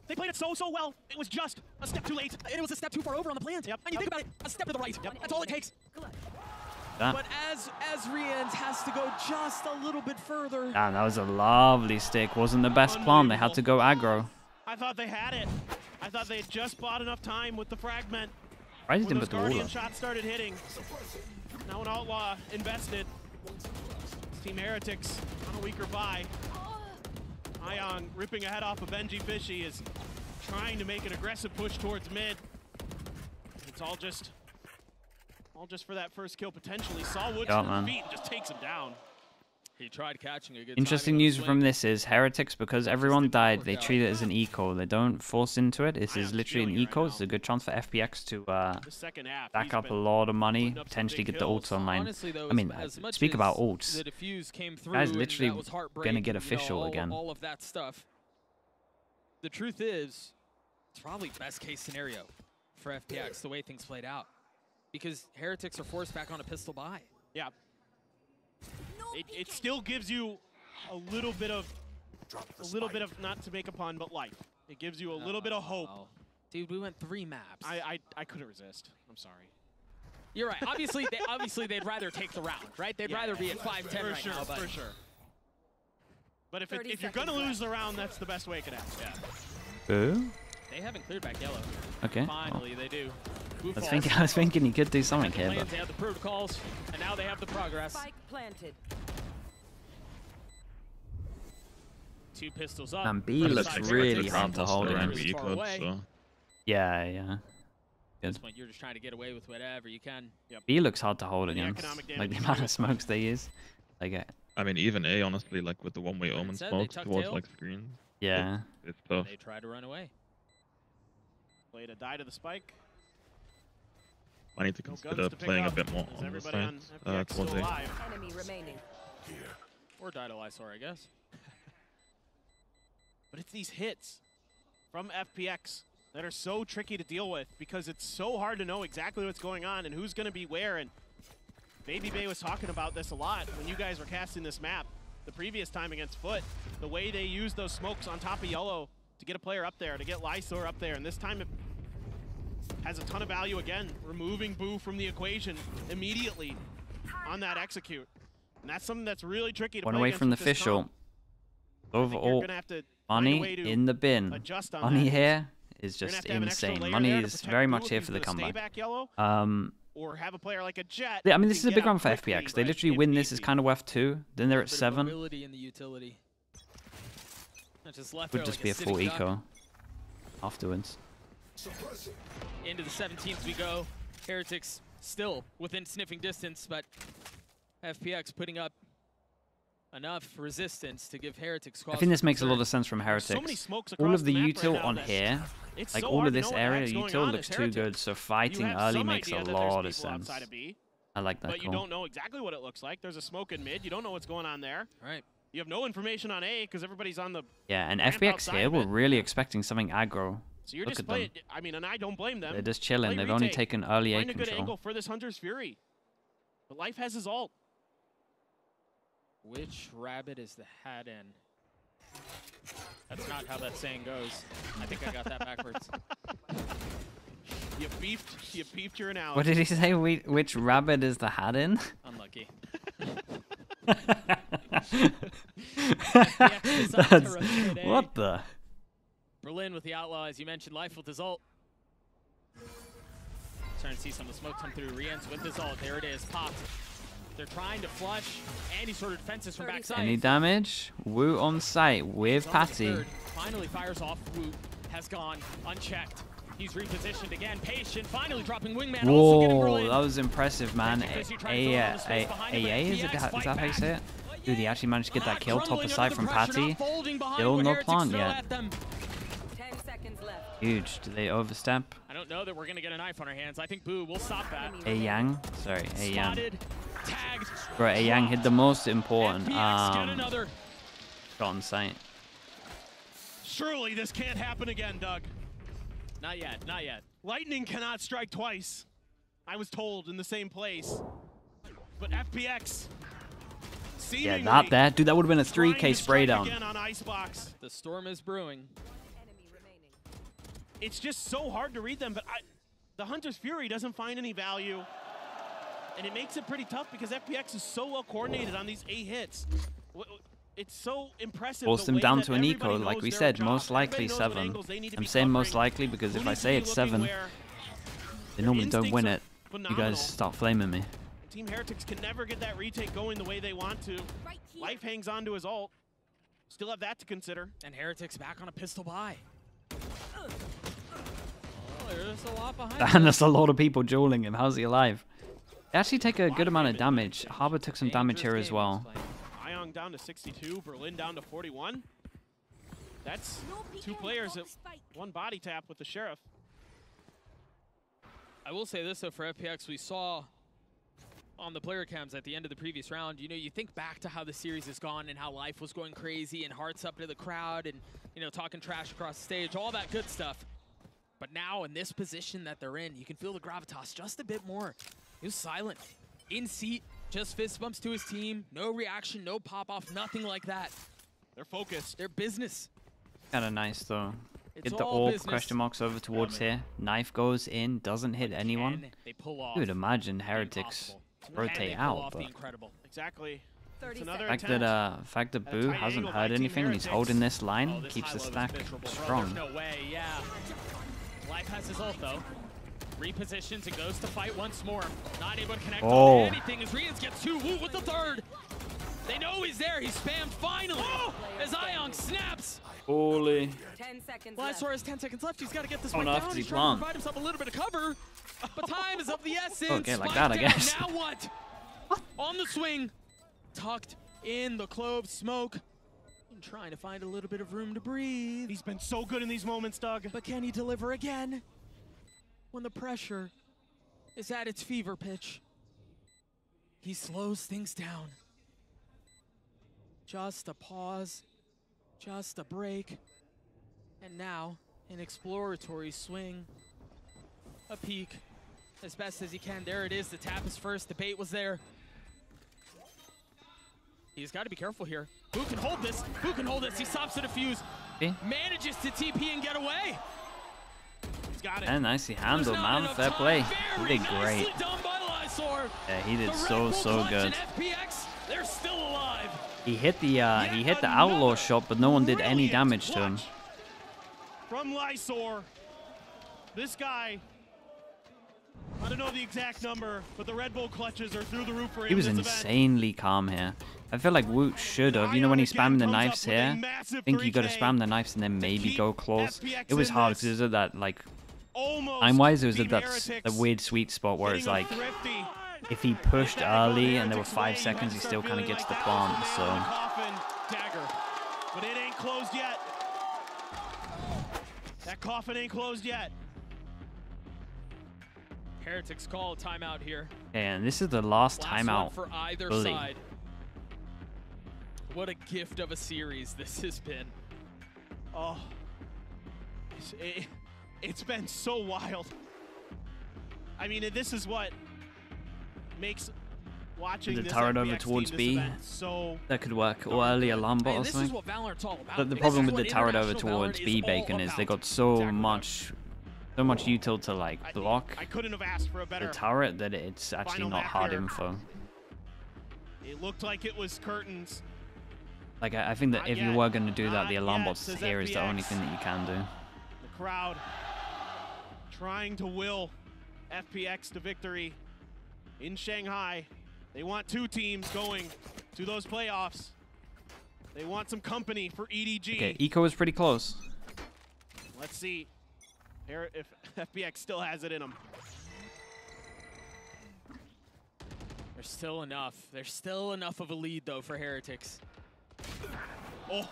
They played it so well. It was just a step too late. And it was a step too far over on the plans. Yep. And you think about it, a step to the right. Yep. That's all it takes. But as Rians has to go just a little bit further. Damn, that was a lovely stick. Wasn't the best plan. They had to go aggro. I thought they had it. I thought they had just bought enough time with the fragment. Why did he put the wall Guardian up? shots started hitting. Now an Outlaw invested. Team Heretics on a weaker buy. Ion ripping a head off of Benji Fishy is trying to make an aggressive push towards mid. It's all just for that first kill potentially. Saw Wood to the feet and just takes him down. He tried catching a good Interesting news from this is Heretics, because everyone died, they treat it as an eco. They don't force into it. This is literally an eco. It's a good chance for FPX to back up a lot of money, potentially get the ults online. Honestly, though, I mean, speak about the ults. defuse came through, Guys literally and that was heartbreak, gonna get official again. All of that stuff. The truth is, it's probably best case scenario for FPX the way things played out, because Heretics are forced back on a pistol buy. Yeah. It still gives you a little bit of not to make a pun, but life. It gives you a little bit of hope. Dude, we went 3 maps. I couldn't resist. I'm sorry. You're right. Obviously they'd rather take the round, right? They'd rather be at 5-10 right now. But for sure. But if you're gonna lose the round, that's the best way it could happen. Yeah. Boo? They haven't cleared back yellow. Okay. Finally, they do. I was thinking he could do something here, but they have the protocols, and now they have the progress. Spike planted. 2 pistols up. And B looks really hard to hold in. So. Yeah. At this point, you're just trying to get away with whatever you can. Yep. B looks hard to hold against. Like the amount of smokes they use. Like, I mean, even A, honestly, like with the one-way omen smokes towards like screen. Yeah. It's tough. They try to run away. Play to die to the spike. I need to consider playing a bit more on the side towards A. Enemy remaining. Or die to Lysor, I guess. But it's these hits from FPX that are so tricky to deal with, because it's so hard to know exactly what's going on and who's going to be where. And Baby Bay was talking about this a lot when you guys were casting this map the previous time against Foot. The way they used those smokes on top of yellow to get a player up there, to get Lysor up there. And this time it has a ton of value again, removing Boo from the equation immediately on that execute. And that's something that's really tricky to play away against from the with this official. comp. Overall, Money in the bin. Money here is just insane. Money is very much here for the comeback. Or have a player like a Jet. Yeah, I mean, this is a big round for FPX. They literally win this, is kind of worth 2. Then they're at 7. In the utility. Would just be a full eco afterwards. Into the 17th we go. Heretics still within sniffing distance, but FPX putting up enough resistance to give Heretics cause. I think this makes a lot of sense from Heretics. All of the util on here, like all of this area util looks too good, so fighting early makes a lot of sense. I like that. But you don't know exactly what it looks like. There's a smoke in mid. You don't know what's going on there. Right. You have no information on A because everybody's on the. Yeah, and FPX here were really expecting something aggro. So you're just playing. I mean, and I don't blame them. They're just chilling. They've only taken early A control. Find a good angle for this Hunter's Fury. But Life has his ult. Which rabbit is the hat in? That's not how that saying goes. I think I got that backwards. You beefed your analogy. What did he say? Which rabbit is the hat in? Unlucky. What the? Berlin with the outlaw, as you mentioned, Life with his ult. Starting to see some of the smoke come through. Rien's with his ult. There it is. Popped. They're trying to flush any sort of defenses from backside. Any damage? Wu on site with Patty. Finally fires off. Wu has gone unchecked. He's repositioned again. Patient finally dropping wingman. Whoa, that was impressive, man. AA, is that how you say it? Dude, he actually managed to get that kill top of sight from Patty. Still no plant yet. 10 seconds left. Huge. Do they overstep? I don't know that we're going to get a knife on our hands. I think Boo will stop that. A Yang? Sorry, A Yang. Tagged. Bro, A Yang hit the most important shot on sight. Surely this can't happen again, Doug. Not yet, not yet. Lightning cannot strike twice. I was told in the same place. But FPX yeah, not that. Dude, that would have been a 3K spray down. On Icebox. The storm is brewing. It's just so hard to read them, but the Hunter's Fury doesn't find any value. And it makes it pretty tough because FPX is so well coordinated on these A hits. It's so impressive. Force them down to an eco, like we said, most likely 7. I'm saying most likely because if I say it's 7, they normally don't win it. You guys start flaming me. Team Heretics can never get that retake going the way they want to. Life hangs on to his ult. Still have that to consider. And Heretics back on a pistol buy. Oh, there's a lot behind and there's a lot of people dueling him. How's he alive? They actually take a good amount of damage. Harbor took some damage here as well. Ion down to 62, Berlin down to 41. That's 2 players at 1 body tap with the Sheriff. I will say this though, for FPX, we saw on the player cams at the end of the previous round, you know, you think back to how the series has gone and how Life was going crazy and hearts up to the crowd and, you know, talking trash across the stage, all that good stuff. But now in this position that they're in, you can feel the gravitas just a bit more. He was silent, in seat, just fist bumps to his team, no reaction, no pop-off, nothing like that. They're focused. They're business. Kind of nice though. Get the orb question marks over towards here. Knife goes in, doesn't hit anyone. They pull off. Dude, imagine Heretics rotate out. But exactly. The fact that Boo hasn't heard anything and he's holding this line keeps the stack strong. No way, yeah. Life has his ult though. Repositions and goes to fight once more. Not able to connect on anything as Rians gets 2. Woo with the 3rd. They know he's there. He's spammed finally as Ion snaps. Holy. 10 seconds Lysor has 10 seconds left. He's got to get this one down. He's trying to provide himself a little bit of cover. But time is of the essence. Okay, like that, I guess. Now what? On the swing. Tucked in the clove smoke. And trying to find a little bit of room to breathe. He's been so good in these moments, Doug. But can he deliver again? When the pressure is at its fever pitch, he slows things down. Just a pause, just a break, and now an exploratory swing, a peek, as best as he can. There it is, the tap is first, the bait was there. He's got to be careful here. Who can hold this? Who can hold this? He stops to defuse, manages to TP and get away. Got it. And nicely handled, man. Fair play. He did great. Yeah, he did so good. FPX, they're still alive. He hit the outlaw shot, but no one did any damage to him. From Lysor, This guy, I don't know the exact number, but the Red Bull clutches are through the roof for him. He was insanely calm here. I feel like Woot should have. You know when he's spamming the knives here? I think you got to spam the knives and then maybe go close. It was hard because it was at that, like, time-wise, it was at that weird sweet spot where it's like, if he pushed early and there were 5 seconds, he still kind of gets the plant, so... Dagger, but it ain't closed yet. That coffin ain't closed yet. Heretics call a timeout here. And this is the last timeout for either fully. Side. What a gift of a series this has been. Oh, it's been so wild. I mean, this is what makes watching the this turret FPX over towards team, B. So that could work. Or early alarm bot or something. But the problem with the turret over towards B bacon is they got so much util to like block I couldn't have asked for a better the turret that it's actually not hard info. It looked like it was curtains. Like I think that if you were going to do that, the alarm bots here is the only thing that you can do. The crowd trying to will FPX to victory in Shanghai. They want 2 teams going to those playoffs. They want some company for EDG. Okay, Eco is pretty close. Let's see if FPX still has it in them. There's still enough. There's still enough of a lead, though, for Heretics. Oh,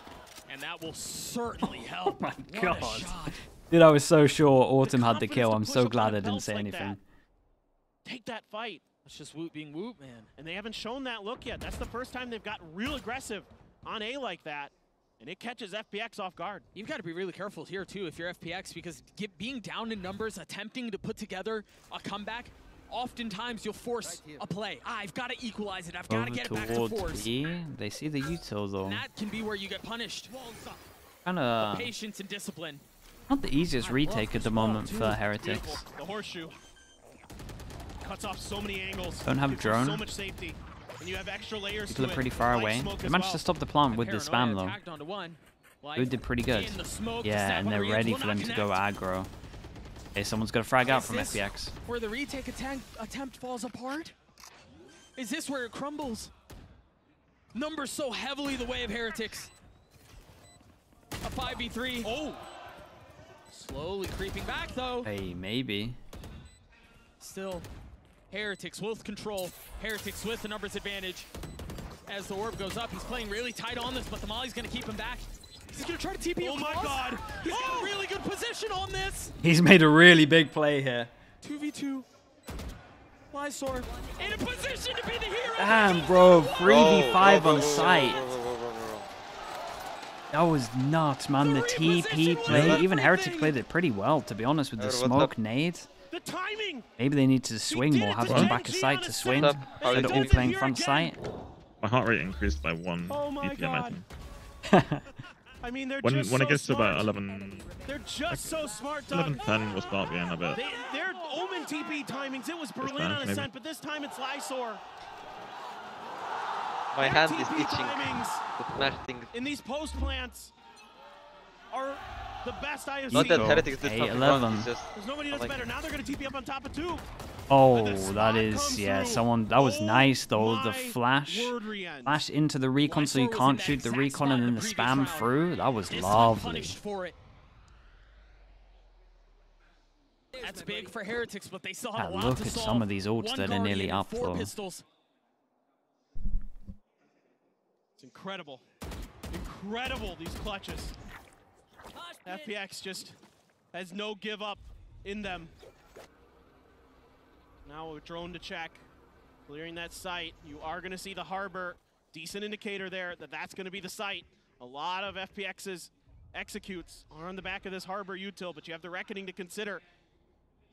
and that will certainly help. Oh my god. Dude, I was so sure Autumn had the kill. I'm so glad I didn't say anything. Take that fight. It's just Woot being Woot, man. And they haven't shown that look yet. That's the first time they've gotten real aggressive on A like that. And it catches FPX off guard. You've got to be really careful here, too, if you're FPX, because being down in numbers, attempting to put together a comeback, oftentimes you'll force a play. I've got to equalize it. I've got to get it back to fours. They see the util, though. And that can be where you get punished. Kinda patience and discipline. Not the easiest retake at the moment for Heretics. Beautiful. The horseshoe cuts off so many angles. Don't have drone. So much safety. And you have extra layers. People are pretty far away. They managed to stop the plant with the spam though. Who did pretty good. Yeah, and they're ready for them to go aggro. Okay, someone's got to frag out from FPX. Where the retake attempt falls apart? Is this where it crumbles? Numbers so heavily the way of Heretics. A 5v3. Oh! Slowly creeping back though. Hey, maybe. Still, Heretics with control. Heretics with the numbers advantage. As the orb goes up, he's playing really tight on this, but the Molly's gonna keep him back. He's gonna try to TP him. Oh my god! He's got a really good position on this. He's made a really big play here. 2v2. Lysor in a position to be the hero. Damn, bro. 3v5 on site. That was nuts, man. The TP play. Even Heretics played it pretty well, to be honest, with the smoke nades. The timing. Maybe they need to swing more, have them back of sight to swing. Instead of all playing front sight. My heart rate increased by 1 BPM, I think. I mean, they're when just it gets so to about 11, they're just so smart. 11:10, we'll start being a bit. Their Omen TP timings, it was Berlin on ascent, but this time it's Lysor. My hand is itching. In these post plants are the best I have seen. Not that Heretics did something wrong, it's just... There's nobody that's better. Now they're going to TP up on top of 2. Oh, that is, yeah, someone, that was nice though, the flash into the recon so you can't shoot the recon and then the spam through, that was lovely. That's big for Heretics, but they still have a lot look to at solve. some of these ults that are nearly up though. It's incredible. Incredible, these clutches. FPX just has no give up in them. Now a drone to check, clearing that site. You are going to see the harbor. Decent indicator there that that's going to be the site. A lot of FPX's executes are on the back of this harbor util, but you have the reckoning to consider.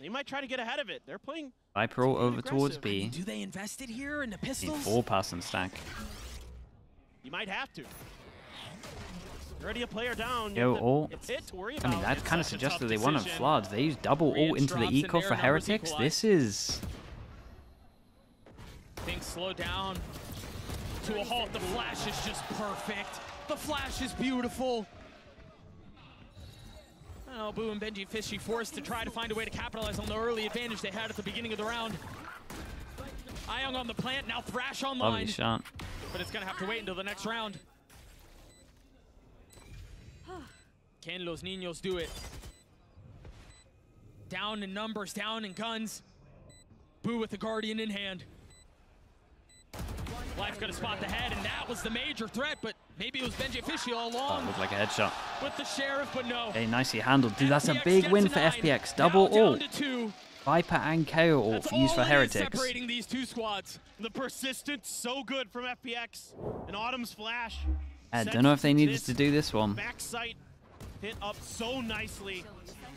They might try to get ahead of it. They're playing Viper over towards B. Do they invest it here in the pistols? 4-person stack. You might have to. Already a player down. Yo, ult. I mean, that kind of suggested they wanted floods. They used double ult into the eco for Heretics. This is... Things slow down to a halt. The flash is just perfect. The flash is beautiful. Well, Boo and Benji Fishy forced to try to find a way to capitalize on the early advantage they had at the beginning of the round. Ion on the plant, now Thrash online. Lovely shot. But it's gonna have to wait until the next round. Can Los Niños do it? Down in numbers, down in guns. Boo with the Guardian in hand. Life gonna spot the head, and that was the major threat, but maybe it was Benji Fishy all along. That looked like a headshot. With the Sheriff, but no. Okay, nicely handled. Dude, that's a big win for FPX. Double ult. Viper and KO ult used for Heretics. Separating these two squads. The persistence so good from FPX. And Autumn's flash. I don't know if they needed to do this one. Backside hit up so nicely.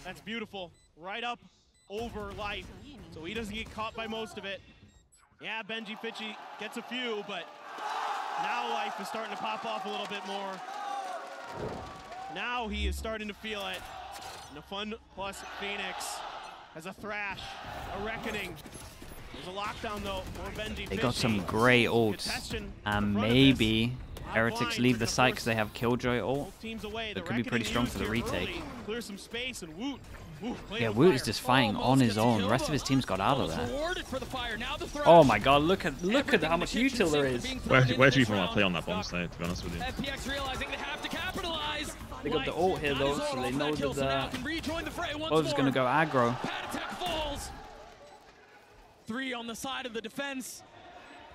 That's beautiful. Right up over Life. So he doesn't get caught by most of it. Yeah, Benji Fishy gets a few, but now Life is starting to pop off a little bit more. Now he is starting to feel it. And the Fun plus Phoenix has a Thrash, a Reckoning. There's a lockdown though for Benji They got some great ults. And maybe Heretics leave the site because they have Killjoy ult. That could be pretty strong for the retake. Clear some space and Woot. Yeah, Woot is just fighting on his own. The rest of his team's got out of there. Oh my god, look at how much util there is. Where do you even want to play on that bomb site, to be honest with you? FPX realizing they have to capitalize. They got the ult here though, so they know that Bo's gonna go aggro. Three on the side of the defense.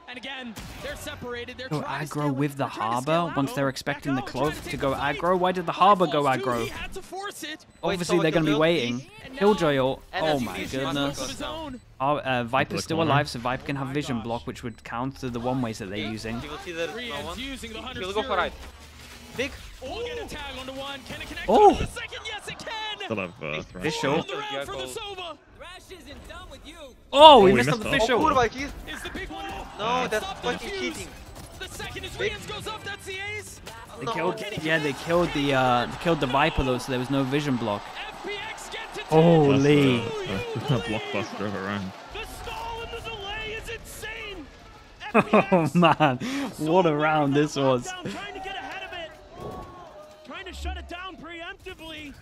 And again, they're separated. They're go aggro with the Harbor once they're expecting the Clove to go aggro. Why did the Harbor go aggro? Obviously, they're going to be waiting. Killjoy ult. Oh my goodness. Viper's still alive, so Viper can have vision block, which would counter the one-ways that they're using. He'll go for right. Big. Oh! Still have Visual. Oh, oh, we missed on the visual. No, that's fucking cheating. The second his Rians goes up, that's the ace. They killed, yeah, they killed the Viper though, so there was no vision block. Holy! Blockbuster of a round. The stall and the delay is insane. Oh man, what a round this was. Trying to get ahead of it. Trying to shut it down preemptively.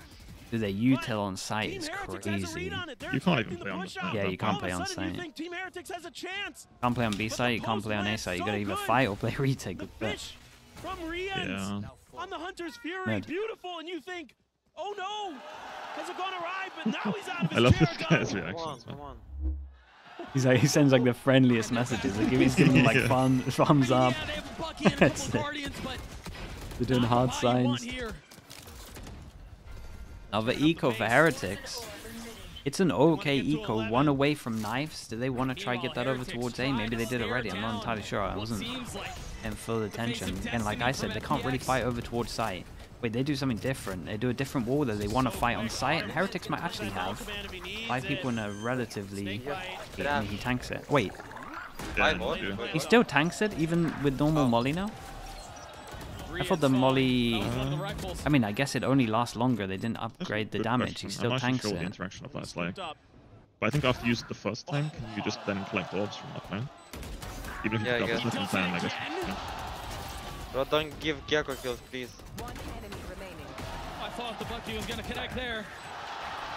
Dude, their util on site is crazy. You can't even play on the site. Yeah, you can't play on site. Team Heretics has a chance. Can't play on B site, you can't play on A site. You gotta either fight or play retake. The fish from Rians on the Hunter's Fury, beautiful, and you think, oh no, has it gone awry? But now he's out of his I love chair. this guy's reactions. He's like, he sends like the friendliest messages. Like, he's giving like thumbs up. They're doing hard signs. Another eco for Heretics. It's an okay eco, one away from knives. Do they want to try get that over towards A? Maybe they did already. I'm not entirely sure. I wasn't in full attention. And like I said, they can't really fight over towards site. Wait, they do something different. They do a different wall that they want to fight on site, and Heretics might actually have 5 people in a relatively... He tanks it. Wait. He still tanks it, even with normal molly now? I thought the molly... I mean, I guess it only lasts longer. They didn't upgrade the damage. He still tanks it. The interaction of that's like. But I think after you use it the first time, can you just then collect orbs from that plan? Even if you've got the different plan, I guess. Yeah. Bro, don't give Gecko kills, please. I thought the Bucky was gonna connect there.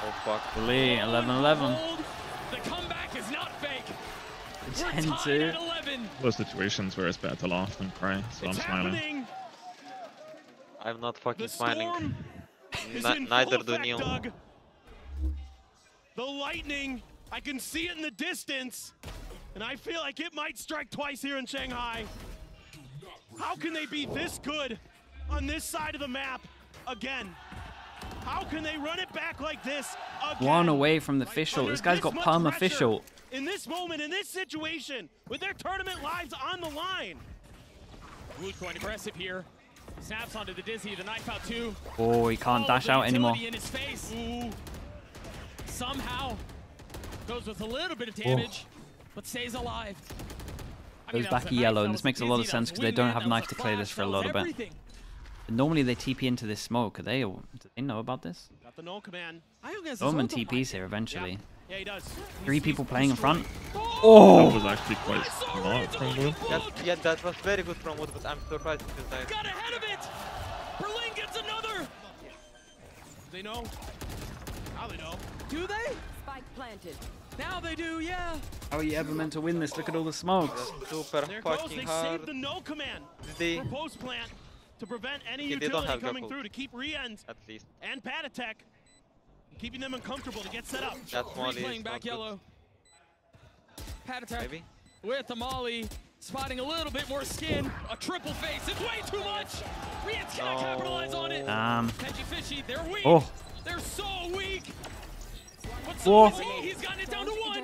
Oh fuck. Lee, 11-11. The comeback is not fake. 10-2. Those situations where it's better to laugh than cry, so I'm smiling. I'm not fucking smiling. Neither do Neil. The lightning, I can see it in the distance, and I feel like it might strike twice here in Shanghai. How can they be this good on this side of the map again? How can they run it back like this again? One away from the official. This guy's got palm official. In this moment, in this situation, with their tournament lives on the line. Wood going aggressive here. Snaps onto the Dizzy, the knife out too. Oh, he can't dash out anymore. In his face. Somehow goes with a little bit of damage, but stays alive. Goes back yellow, and this makes a lot of sense because they don't have knife to clear this for a little bit. Normally they TP into this smoke. Do they know about this? Got the null command. Omen TPs here eventually. Yeah, he does. 3 people playing in front. Oh! That was actually quite smart from Wood. Yeah, that was very good from Wood, but I'm surprised it is nice. Got ahead of it! Berlin gets another! They know. Now they know. Do they? Spike planted. Now they do, yeah. How are you ever meant to win this? Look at all the smokes. Super There goes. fucking They hard. saved the no command They, for post plant to prevent any Okay, they don't utility have coming grapple. through to keep Riens at least. and Patatek, keeping them uncomfortable to get set up. That's Molly. Playing Is back not good. yellow. Pat attack Maybe. with the molly. Spotting a little bit more skin. A triple face. It's way too much. Riens cannot capitalize on it. Benji Fishy, they're weak. Oh. They're so weak. But Whoa. so is he. He's gotten it down to 1.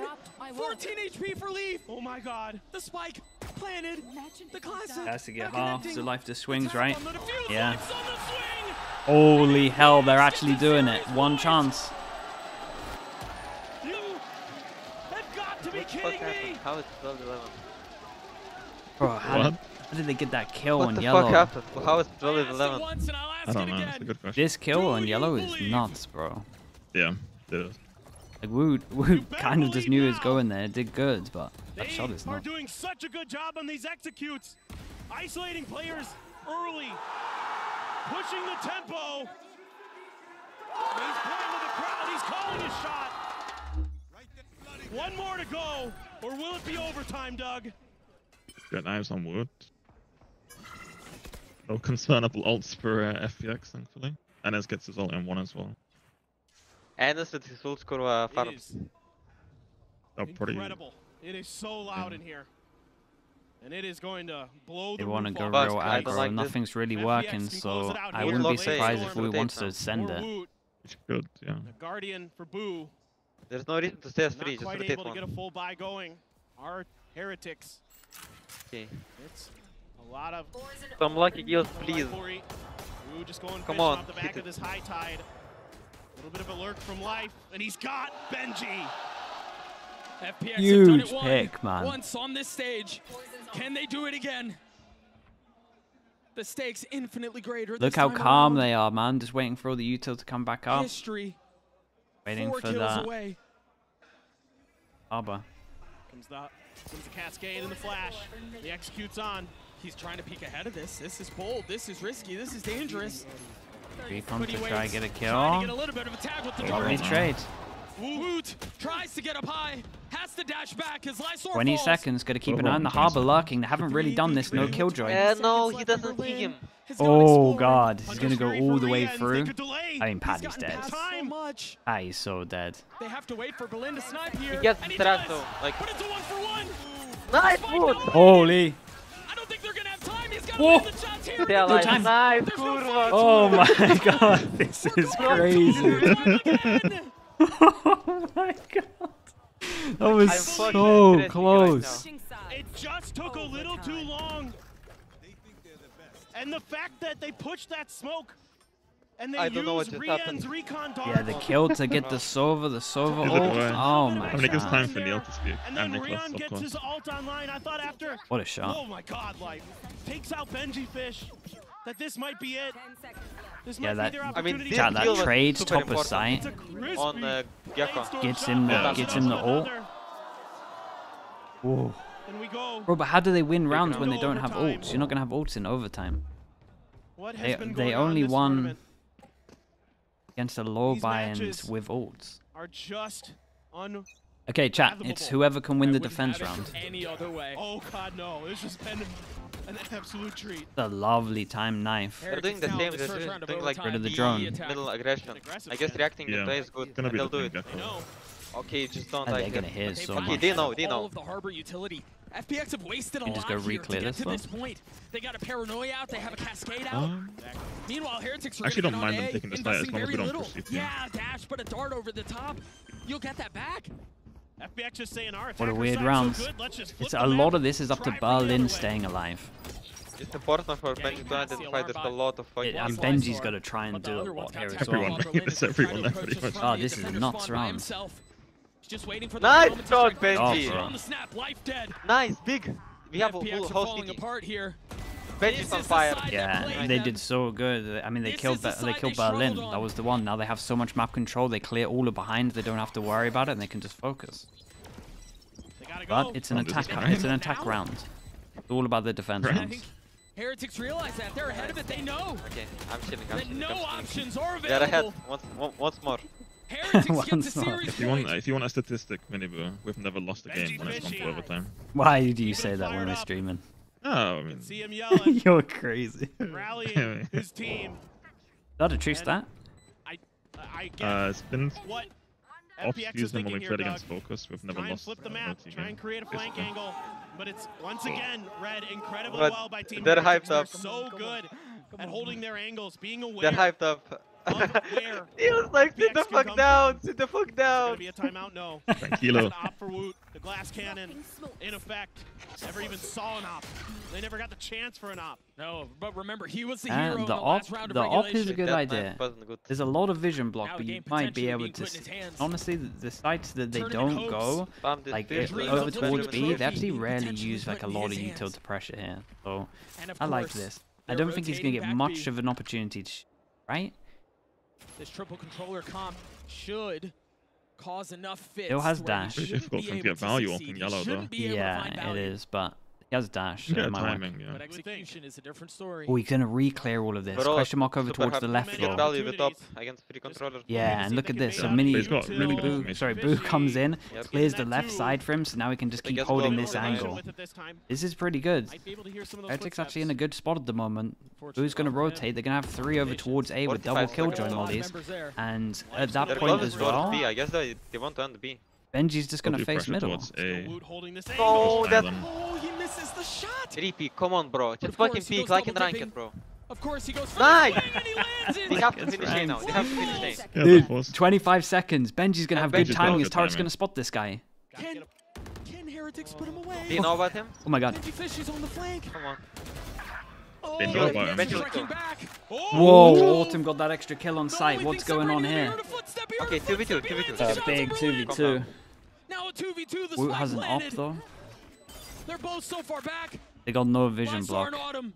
14 HP for Leaf. Oh my god. The spike planted. The classic. Has to get Not half connecting. the life to swings, Attack right? on the defuse. Yeah. Life's on the swing. Holy hell, they're actually doing it. One chance. You have got to be What the fuck kidding happened? me. How is 12-11? Bro, how What? did they get that kill What on the yellow? fuck happened? How is I asked it 12-11? once and I'll ask I don't it know. again. It's a good question. This kill on Do yellow you is believe? nuts, bro. Yeah, it is. Like, Wood kind of just knew he was going there. It did good, but that They shot is are not. doing such a good job on these executes, isolating players early, pushing the tempo. He's playing to the crowd. He's calling his shot. One more to go, or will it be overtime, Doug? Got knives on wood. No concernable ults for FPX, thankfully. Enes gets his ult in one as well. Enes with his ult score It farm. is Oh, pretty. incredible. It is so loud in here. And it is going to blow the They want to roof go off. real I don't aggro. like this. Nothing's really FPX working, can close so it out I here. wouldn't be Wood love surprised Wood if we Wood wants now. to send Or it. Woot, Which is good, yeah. the Guardian for Boo. There's no reason to stay as Not free, just quite rotate able to get a one. full buy going. Our Heretics. Okay. It's a lot of Some lucky kills, please. rivalry. Woo just going Come fishing on, off the hit back it. of this high tide. A little bit of a lurk from life, and he's got Benji. FPX Huge have done it pick, man. once on this stage. Can they do it again? The stakes infinitely greater. Look this how time calm around. they are, man. Just waiting for all the util to come back up. History. Waiting 4 for kills that away. Arbor. Comes the cascade and the flash. He executes on. He's trying to peek ahead of this. This is bold. This is risky. This is dangerous. Recon But to he try waits, and get a trying to get kill. a little bit of a tag with the Lovely dart. trade. Woot tries to get up high. Has to dash back. His Lysor 20 falls. seconds. Got to keep an eye on the harbor lurking. They haven't really done this. No killjoy. No, he Seconds left doesn't for see him. Berlin. Has gone Oh exploring. god, he's gonna go Underscreen all for the way Riens. They through. could delay. I mean, He's Paddy's gotten dead. past so much. Ah, he's so dead. They have to wait for Berlin to snipe here. He gets and he trapped does. though. Like, But it's a 1-for-1. nice Spike wood! down. Holy! I don't think they're gonna have time. He's got Whoa. to the shots here. They're No like, time. nice, There's no kurwa. Oh my god, this is crazy. Again. Oh my god. That was I'm fucking so interested close. It just took a little too long. And the fact that they pushed that smoke and they I don't know what used just happened. Rien's recon dart. Yeah, the kill to get the Sova Give it ult. away. Oh my I mean, it gives time god. for Neil to speak. And And then Nicholas, Rian of gets course. his ult online. I thought after, What a shot. oh my god, like, takes out Benji Fish, that this might be it. 10 seconds left. This Yeah, might that- be their I mean, opportunity. this Chat, kill that was trade super top of important. sight It's a crispy On Gecko. brainstorm Gets shot. him the- Yeah. gets him the ult. Whoa. And we go. Bro, but how do they win rounds round. when they don't have Overtime. ults? You're not gonna have ults in overtime. What has been They going on only this won tournament against the low These buy-ins matches with ults. are just un. Okay, chat, it's whoever can win the defense Have it round. any other way. Oh god, no! This has been an absolute treat. The lovely time knife. They're doing the Now, same, this they're first round of doing like overtime, Rid of the the drone. attack. middle aggression. I guess reacting to Yeah, play is good, it's gonna and be they'll the do thing, it. I know. Okay, just don't And die they're gonna here. hit They so found much. they know, they all know. of the harbor utility. FPX have wasted a You just lot go here to reclear get this to one. this point. They got a paranoia out. They have a cascade out. Meanwhile, Heretics are Actually gonna don't get mind on them A, taking this fight as investing long as we very don't little. push CT. Yeah, dash, but a dart over the top. You'll get that back. FPX just saying our What a attacker weird side's round. So good. Let's just flip It's the a map. lot of this is up to Try bring it Berlin away. staying alive. It's important for Benji to identify there's a lot of fucking... And Lysor. Benji's got to try and But the do other a lot one's here got as tactical well. Everyone. while Berlin It's is trying to everyone there approach pretty this much. front. Oh, The this is a defender nuts spawned by round. himself. He's just waiting for the Nice moment to shot, strike. Benji. Oh, bro. On the snap, life dead. Nice, big! We have a FPX full are whole falling city. apart here. Benji's This on is the fire. side that Yeah, played they them. did so good. I mean, they This killed is the they side killed they struggled Berlin. on. That was the one. Now they have so much map control. They clear all the behind. They don't have to worry about it, and they can just focus. They gotta But go. it's an Oh, this is attack. great. It's an attack round. It's all about the defense Right. I rounds. think Heretics realize that. They're ahead of it. They know. Okay, I'm chilling. That no options are available. They're ahead. Once more. Heretics get the series if you want a statistic, Minibu, we've never lost a game when it's gone for overtime. Why do you say that when we're streaming? Oh, I mean, see him yelling. You're crazy. Rallying his team. Is that a true stat? I guess it's been what off-used when we played against Focus. We've never lost flip the map, try and create a flank angle. But it's once again read incredibly But well by Team they're Heretics. hyped up. They're so good at holding their angles, being aware. They're hyped up. Where he was like, sit the fuck down, sit the fuck down. It's gonna be a timeout, no. Tranquilo. An op for Woot. The glass cannon in effect. Never even saw an op. They never got the chance for an op. No, but remember, he was the hero in the op, last round of the op is a regulation. good idea. Good. There's a lot of vision block, Now but the you game might be able potentially to. being put in his hands. Honestly, the sites that they Tournament don't go, hopes. like Dreams over of towards lifting B, the they actually trophy rarely potentially use like a put in lot of his util hands. to pressure here. So And of I like course, this. I they're don't think he's gonna rotating get back much B. of an opportunity to, right? This triple controller comp should cause enough fits. Still has where he dash. Pretty shouldn't difficult be for him to able get value to off succeed. in He yellow, shouldn't be able to find Yeah, it value. is, but he has dash. You So get it might work. timing, yeah. But execution is a different story. Oh, he's gonna re-clear all of this. Bro, Question mark over super towards happy the to left get though. value with top against free controllers. Yeah, and look at this. So But mini, he's got really good Boo, information. sorry, Boo comes in, Yep. clears the left side for him, so now he can just I keep guess holding we'll this go angle. With it this time. This is pretty good. Might be able to hear some of those Heretics footsteps. actually in a good spot at the moment. Boo's gonna rotate. They're gonna have 3 over towards A with double 45 killjoy seconds. mollies, and at that They're point close as towards well, B. I guess they want to end B. Benji's just gonna Probably face pressure middle. towards A. Woot holding this Oh, angle. that Oh, he misses the shot. 3 peek. Come on, bro. But Just of course, fucking he peek goes like in double ranked, dipping. bro. Of course, he goes for Nice! the swing and he lands it. They have to It's finish A ranked. now. They have to finish A. Yeah, Dude, that was. 25 seconds. Benji's gonna Yeah, have good Benji's timing. got His good turret's timing. gonna spot this guy. Can Heretics put him away? Do you know about him? Oh my god. Benji Fish is on the flank. Come on. Oh, They know about him. Benji, striking back. Whoa, Autumn got that extra kill on site. What's going on here? Okay, 2v2, 2v2. Big 2v2. Now a 2v2. The Woot spike has an op landed. though. They're both so far back. They got no vision Lifestar block. and Autumn.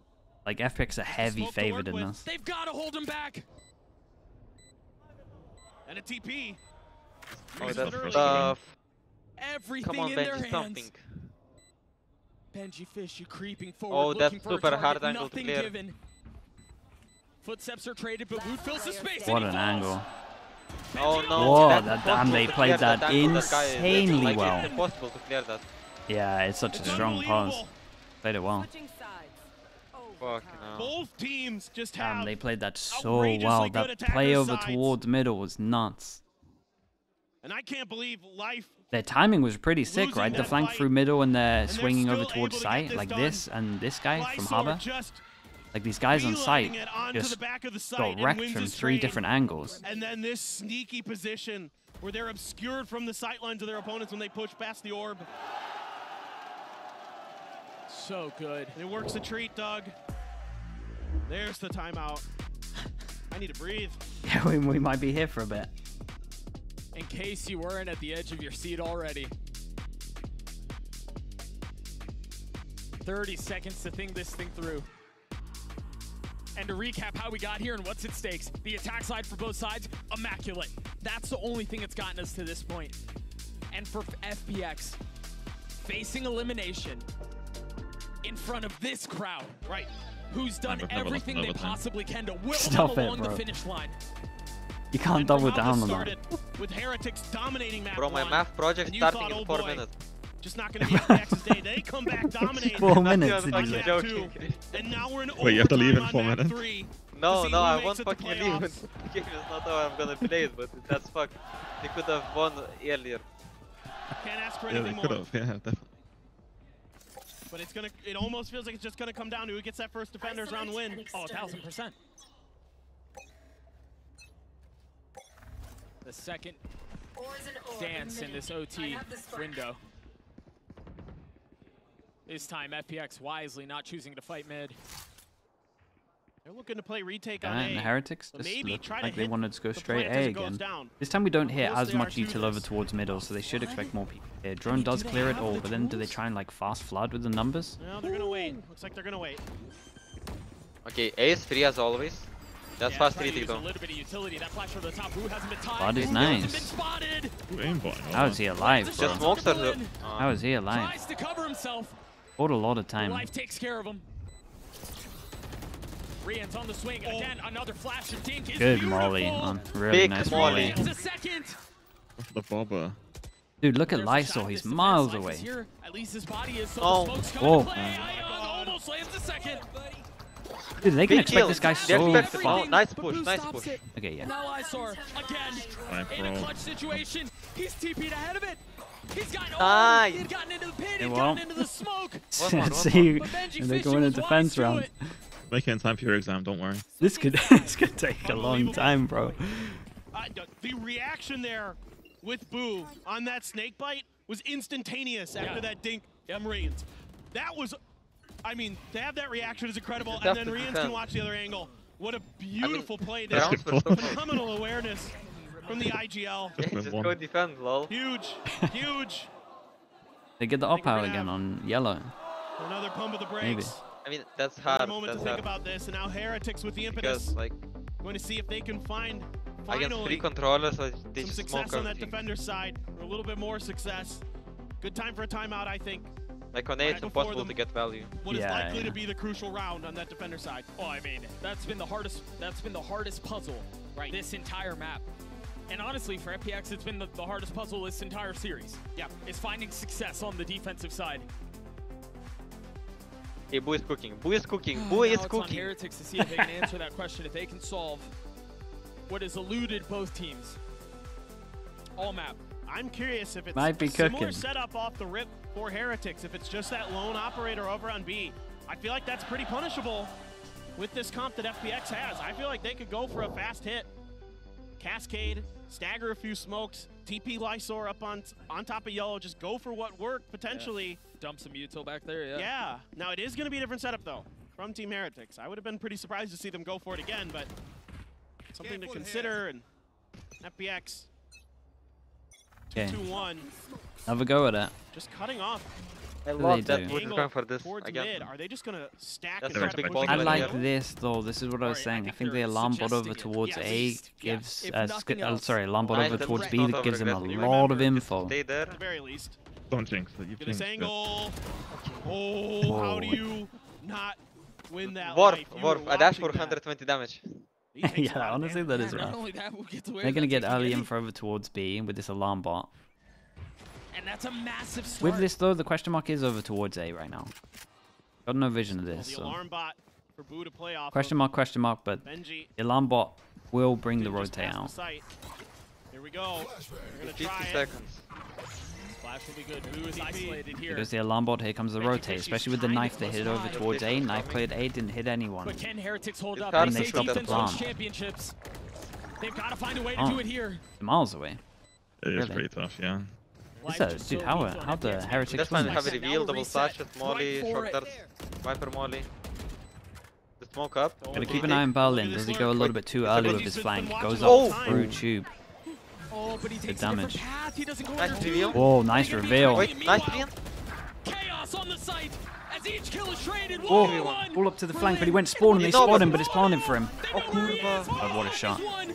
Like FPX are heavy Smoke to favored work in with. this. They've got to hold him back. And a TP. Oh, Reset that's early. tough. Everything Come on, in their Benji, hands. something. Benji Fish, you creeping forward, Oh, looking that's for a super target, hard angle to nothing clear. given. Footsteps are traded, but Woot fills the space. What and an he falls. angle. Oh no. Whoa, that's that impossible damn, they to played clear that angle. That guy is- insanely like, well. It's impossible to clear that. Yeah, it's such a It's strong pause. unbelievable. Played it well. Switching sides. Fucking hell. Both teams just Damn, have. they played that so outrageously well. good That attacker play over sides. towards middle was nuts. And I can't believe life. Their timing was pretty sick, Losing right? The that flank fight, through middle and they're and they're swinging over still towards able to get site this like done. this, and this guy from Lysor Harbor. just Like these guys on site relaying it onto just the back of the site got and wrecked wins from his 3 trade. different angles. And then this sneaky position where they're obscured from the sight lines of their opponents when they push past the orb. So good. And it works a treat, Doug. There's the timeout. I need to breathe. Yeah, we might be here for a bit. In case you weren't at the edge of your seat already. 30 seconds to think this thing through. And to recap how we got here and what's at stakes. The attack side for both sides, immaculate. That's the only thing that's gotten us to this point. And for FPX, facing elimination in front of this crowd, Right. who's done Never lost everything they another time. possibly can to will Stop them it, along the bro. finish line. You can't And double from how down this on that. started, with Heretics dominating map Bro, my one, math project and you starting thought, in oh 4 boy, minutes. just not going to be FPX's day. They come back dominating. 4 Not minutes, even did you fucking say? joking. And now we're in Wait, you have to leave in overtime 4 on map minutes? 3 No, to see no, who I makes won't it to fucking leave. playoffs. The game is not how I'm gonna play it, but that's fuck. They could have won earlier. Can't ask for Yeah, anything they could more. have. Yeah, definitely. But it's gonna. It almost feels like it's just gonna come down to who gets that first defenders round win. Oh, 1000%. The second dance in this OT window. This time, FPX wisely not choosing to fight mid. They're looking to play retake on And A. the Heretics So just maybe looked try to like they hit wanted to go the straight plant as A it goes again. down. This time we don't How hit close as they much are to util over this. towards middle, so they should expect more people here. Drone does they clear it have all, the but then do they tools? try and like fast flood with the numbers? No, they're gonna wait. Looks like they're gonna wait. Okay, A is free as always. That's Yeah, fast trying to retake use a though. little bit of utility. That flash over the top. Who hasn't been timed? Flood is Who hasn't nice. been spotted? Ooh, aimbot. How is he alive, Just bro? Just smokes or Triple the... in. How is he alive? Tries to cover himself. Fought a lot of time. Life takes care of him. Rian's on the swing again. Another flash of Dink is Good beautiful. molly, man. Really nice molly. Rian's a second. The bobber. Dude, look at Lysol. He's miles away. At least his body is so Oh. the smoke's coming Whoa. to play. Almost lands a second. Dude, they can Big expect kill. this guy They so expect the far. ball. Nice But push, Boo nice stops push. it. Okay, yeah. Now Lysor again in a clutch situation. He's TP'd ahead of it. He's gotten Nice. he'd gotten into the pit, They he'd won't. gotten into the smoke. See, But Benji and they're Fisher going was to wise defense to round. it. Make it in time for your exam, don't worry. This could take a long time, bro. The reaction there with Boo on that snake bite was instantaneous after that dink from Rians. That was, I mean, to have that reaction is incredible, and then Rians can watch the other angle. What a beautiful play there. Phenomenal awareness from the IGL. Yeah, just go defend, lol. Huge, huge. They get the up out again on yellow. Another pump of the brakes. Maybe. I mean, that's Another hard. moment That's to think hard. about this, and now Heretics with the impetus. Because, like, Going to see if they can find against finally 3 controllers, they some just success smoke on that everything. defender side, or a little bit more success. Good time for a timeout, I think. Like on A, it's impossible to get value. What is likely to be the crucial round on that defender side. Oh, I mean, that's been the hardest puzzle this entire map. And honestly, for FPX, it's been the hardest puzzle this entire series. Yeah, is finding success on the defensive side. Hey, Boo is cooking. Boo is cooking. Boo is Now it's on cooking. Heretics to see if they can answer that question, if they can solve what has eluded both teams all map. I'm curious if it's Might be a similar cooking. setup off the rip for Heretics, if it's just that lone operator over on B. I feel like that's pretty punishable with this comp that FPX has. I feel like they could go for a fast hit. Cascade, stagger a few smokes, TP Lysor up on top of yellow, just go for what worked potentially. Yeah. Dump some util back there, yeah. Yeah. Now it is going to be a different setup though from Team Heretics. I would have been pretty surprised to see them go for it again, but something to consider. And FPX 2-2-1. Have a go at it. Just cutting off. I do love they that do? Boo is going for this Towards again. mid. Are they just gonna stack That's and a try to big push ball it I like together? like this though. This is what I was saying. I think the alarm bot over towards A gives, sorry, alarm bot Nice, over that's towards not B that gives them a overaggressive. lot of Remember, info. Stay there. At the very least. Don't jinx it. You've Get this jinxed it. angle. Oh, how do you not win that Warp, life? You warp. were I dash for watching that. 120 damage. He takes a lot Yeah, of honestly, damage. that is Not rough. only that, we'll get away They're gonna with get taking early any- info over towards B with this alarm bot. And that's a massive start. With this though, the question mark is over towards A right now. Got no vision of Well, this. the So. alarm bot for Boo to play off Question of. mark, but Benji the alarm bot will bring the didn't just rotate pass the out. sight. Here we go. We're gonna 50 try it. seconds. Flash will be good. Boo is isolated here. Because the alarm bot, here comes the rotate, especially with the knife that hit over towards A. Knife cleared A, didn't hit anyone. But can Heretics hold It's up? hard They to say stop the defense plan. wins championships. They've got to find a way to Oh. do it here. Miles away. It is Really? pretty tough, yeah. This Life is, just dude, so how lethal on the FPX. Heretics That's win fine. Have this? a reveal, double reset. flashes, molly, Right for short it. darts, viper molly. The smoke up. Gotta keep an eye on Berlin. Does he go a little bit too early with his flank? Goes up Oh. through tube. Oh, but he takes damage. a different path. He doesn't go Nice under reveal. two. Whoa, nice They can be reveal. targeting. Wait, nice Meanwhile, reveal. chaos on the site as each kill is traded. Oh, 1v1. ball up to the flank, but he went spawn and they spot him, but it's planted for him. They know where he is. Oh, what a shot. One.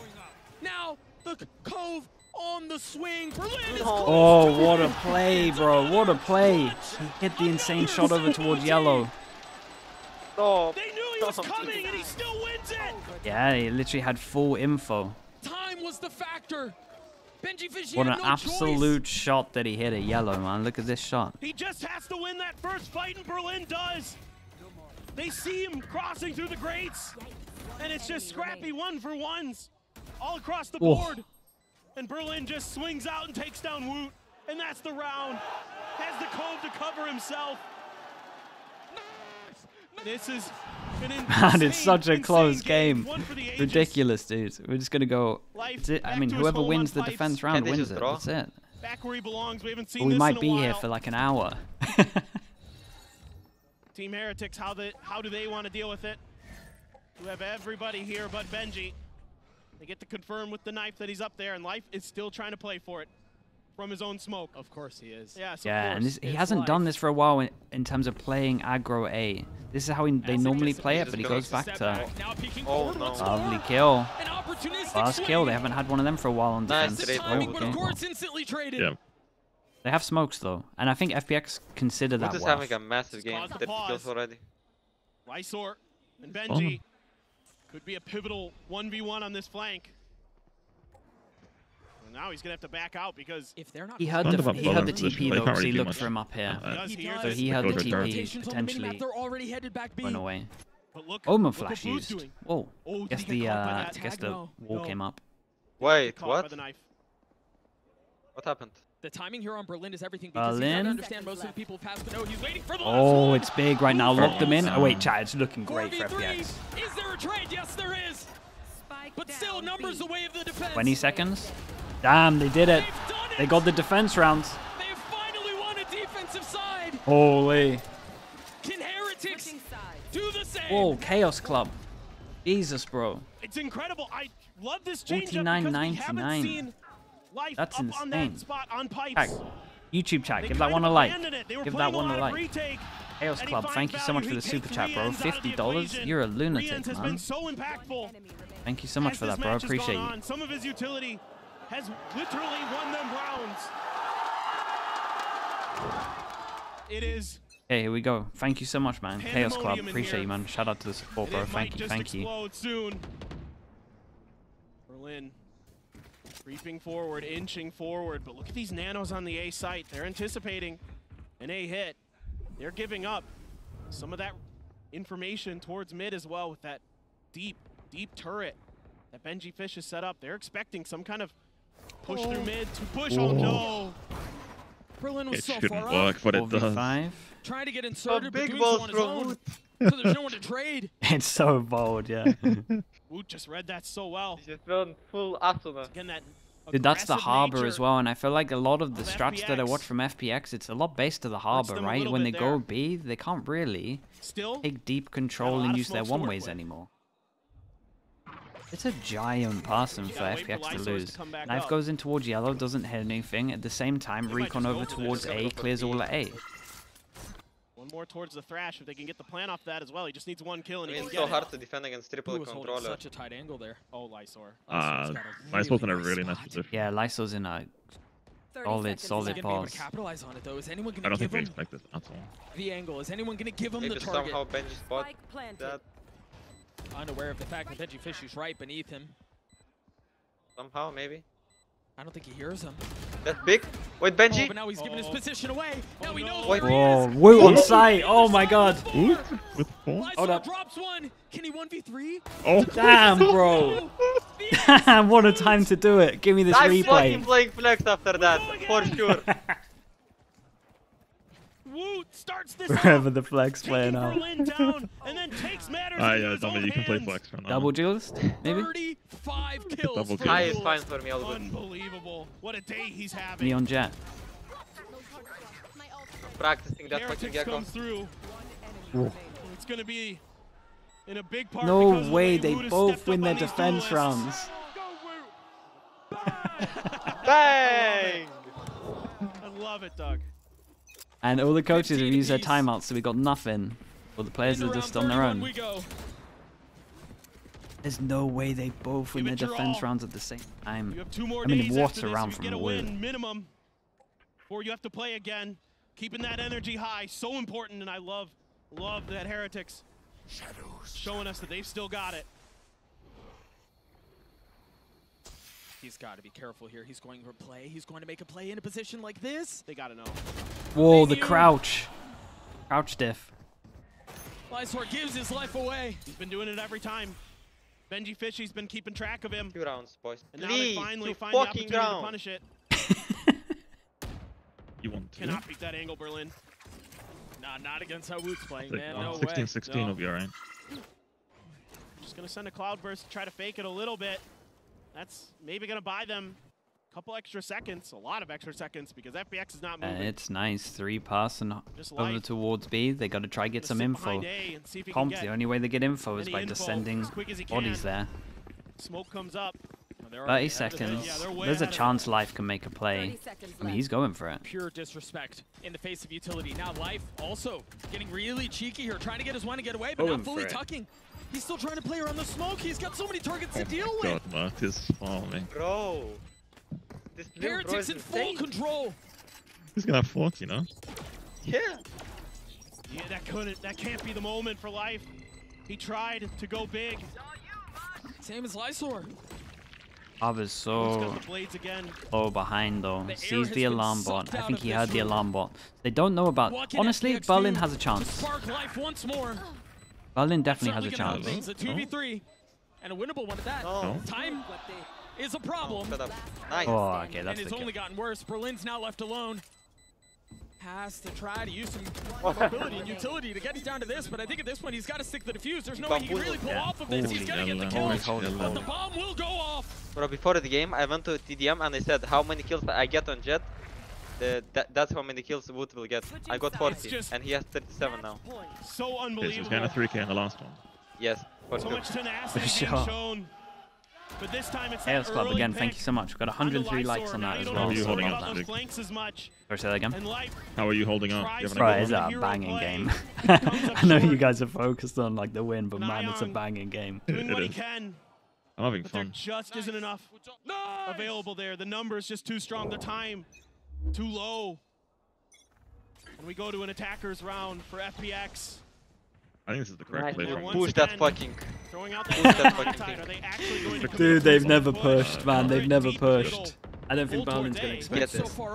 Now the cove on the swing. Berlin is Oh, what a play, bro. What a play. He hit the insane shot over towards yellow. Stop. They knew he was coming, and he still wins it. Yeah, he literally had full info. time was the factor. Benji Fishy What had an no absolute shot that he hit at yellow, man. Look at this shot. He just has to win that first fight, and Berlin does. They see him crossing through the grates, and it's just scrappy 1-for-1s all across the Oh. board. And Berlin just swings out and takes down Woot, and that's the round. Has the Cove to cover himself. This is an Man, it's such a insane close game. One for the ages. Ridiculous, dude. We're just gonna go. Life I back mean, to his whoever home wins on the pipes. defense round Can't they wins just it. draw? That's it. Back where he belongs. We haven't seen But we this might in a be here while. for like an hour. Team Heretics, how do they want to deal with it? We have everybody here but Benji. They get to confirm with the knife that he's up there, and Life is still trying to play for it from his own smoke. Of course he is. Yes, Yeah, of and course. he hasn't done this for a while in terms of playing aggro A. This is how they normally play it, but he goes back to Now peeking Oh, forward no. once lovely more. kill. An opportunistic Fast swing. kill. They haven't had one of them for a while on Nice, defense. The Great timing, move. but of course instantly traded. Yeah. They have smokes though, and I think FPX consider that Woot is worth. having a massive game. Cause the 30 kills pause. already. Lysor and Benji Could be a pivotal 1v1 on this flank. And now he's gonna have to back out because if they're not, he had the TP though, because he looked for him up here. So he had the TP potentially going away. Omen flash used. Whoa! Guess the wall came up. Wait, what? What happened? The timing here on Berlin is everything because he doesn't understand most of the people pass, but no, he's waiting for the Oh, it's big right now. Lock them in. Oh wait, chat, it's looking great for FPX. Is there a trade? Yes, there is. But still, numbers the way of the defense. 20 seconds. Damn, they did it. They got the defense rounds. They've finally won a defensive side. Holy. Can Heretics do the same? Whoa, Chaos Club. Jesus, bro. It's incredible. I love this change 49.99. That's up insane. on that spot on pipes. YouTube chat, give that one a like. Give that one a like. Chaos Club, thank you so much for the super chat, bro. $50? You're a lunatic, man. So impactful. Thank you so much for that, bro. I appreciate you. Some of his utility has literally won them rounds. It is. Okay, here we go. Thank you so much, man. Chaos Club, appreciate you, man. Shout out to the support, bro. Thank you, thank you. Soon. Berlin creeping forward, inching forward, but look at these nanos on the A site. They're anticipating an A hit. They're giving up some of that information towards mid as well with that deep turret that Benji Fish has set up. They're expecting some kind of push through mid to push. Oh no! Berlin was so shouldn't far work, up. but it does. Trying to get inserted, big but doing balls so on his own. So there's no one to trade. It's so bold, yeah. Woot just read that so well. He's just run full Asuna. Again, that Dude, that's the harbor nature as well, and I feel like a lot of the of strats that I FPX watch from FPX, it's a lot based to the harbor, them a right? little When they bit go there. B, they can't really still take deep control lot and of use their smokes to work one-ways with. anymore. It's a giant passing for gotta wait for FPX to Lysos lose. to come back Knife up. goes in towards yellow, doesn't hit anything. At the same time, They might recon just over go for towards this. A, clears all at A. one more towards the Thrash if they can get the plan off that as well. He just needs one kill and I he mean, can it's so get hard it. to defend against Who triple was holding controller. such a tight angle there? Oh, Lysor. Lysor in a really nice position. Yeah, Lyso's in a solid Gonna be able pause. to capitalize on it though. Is anyone I gonna don't give think they him expect this at all. the angle? Is anyone gonna give him Maybe the target? somehow Benji spot Spike planted. that Unaware of the fact that Benji Fish is right beneath him. somehow, maybe. I don't think he hears him. That's big. Wait, Oh, Benji. but now he's giving his position away. Now he knows Wait. where he Whoa, is. Woo on sight! Oh my god! Ooh, with 4? Hold Lysor up. drops one. Can he 1v3? Oh, Damn, bro! Damn, what a time to do it! Give me this I'm fucking replay. playing flex after that, for sure. Woot starts this Wherever off, the flex playing taking out. Berlin down, and then takes matters Ah, into yeah, his Dominic, own you can play hands. flex right now. Double duelist? Maybe? 35 kills Double for kill. High is Duel. fine for me, all good. Unbelievable. What a day he's having. Neon Jet. Practicing that fucking Heretics gecko. comes through. It's going to be in a big part No because of the way, way they Woot has both stepped win up their on these defense duelists. rounds. Bang! I love it, Doug. And all the coaches have 15 used their apiece. timeouts, so we got nothing. All the players Into are just round on their 31 own. we go. There's no way they both win Give their it your defense all. rounds at the same time. You have 2 more I'm in days water after this round if from you get a Woot. win minimum before you have to play again. Keeping that energy high, so important, and I love that Heretics showing us that they've still got it. He's got to be careful here. He's going for play. He's going to make a play in a position like this. They got to know. Whoa, the Thank you. crouch. Crouch diff. Lysor gives his life away. He's been doing it every time. Benji Fishy's been keeping track of him. 2 rounds, boys. And now they Please, finally 2 find the fucking opportunity to rounds. punish it. You want to? Cannot beat that angle, Berlin. Nah, not against how Woot's playing, Like, man. No way. 16-16 No. will be alright. Just going to send a Cloudburst to try to fake it a little bit. That's maybe going to buy them a couple extra seconds, a lot of extra seconds, because FPX is not moving. It's nice. 3 passing Just over life. towards B. They got to try get Gonna some sit info. behind A and see if he can Comp, get the only way they get info is any by info descending as quick as he bodies can. there. Smoke comes up. 30 seconds. Yeah, they're way There's a ahead of chance Life can make a play. 30 seconds I mean, he's going for it. Pure disrespect in the face of utility. Now Life also getting really cheeky here, trying to get his one to get away, but Going not fully for it. tucking. He's still trying to play around the smoke. He's got so many targets to deal with. God, Mark is farming. Bro. This little bro Heretics is in full insane. control. He's gonna have 40, you know? Yeah. Yeah, that can't be the moment for Life. He tried to go big. Same as Lysor. Arbor's so low behind though. Sees the alarm bot. I think he heard the alarm bot. They don't know about. Honestly, Berlin has a chance. Berlin definitely has a chance. It's a 2v3 and a winnable one at that. Time is a problem. Nice. Oh, okay, that's and it's the only kill. gotten worse. Berlin's now left alone. Has to try to use some mobility and utility to get us down to this, but I think at this point he's got to stick the defuse. There's no way he can really pull off of this. He's gonna get the kills, but the bomb will go off. Bro, before the game, I went to TDM and I said how many kills I get on Jet. That's how many kills Wood will get. I got 40, and he has 37 now. So unbelievable. Okay, so he's getting a 3k in the last one. Yes, for so sure. much tenacity being shown. But this time it's Chaos Club again, thank you so much. We've got 103 likes on that as well. How are you holding up? Sorry, say that again? How are you holding up? Right, it's a banging game. I know you guys are focused on like the win, but man, it's a banging game. It is. I'm having fun. There just isn't enough available there. The number is just too strong. The time too low. And we go to an attacker's round for FPX. I think this is the correct play. Push that fucking. Dude, they've never pushed, man. They've never pushed. I don't think Berlin's gonna expect this. Whoa,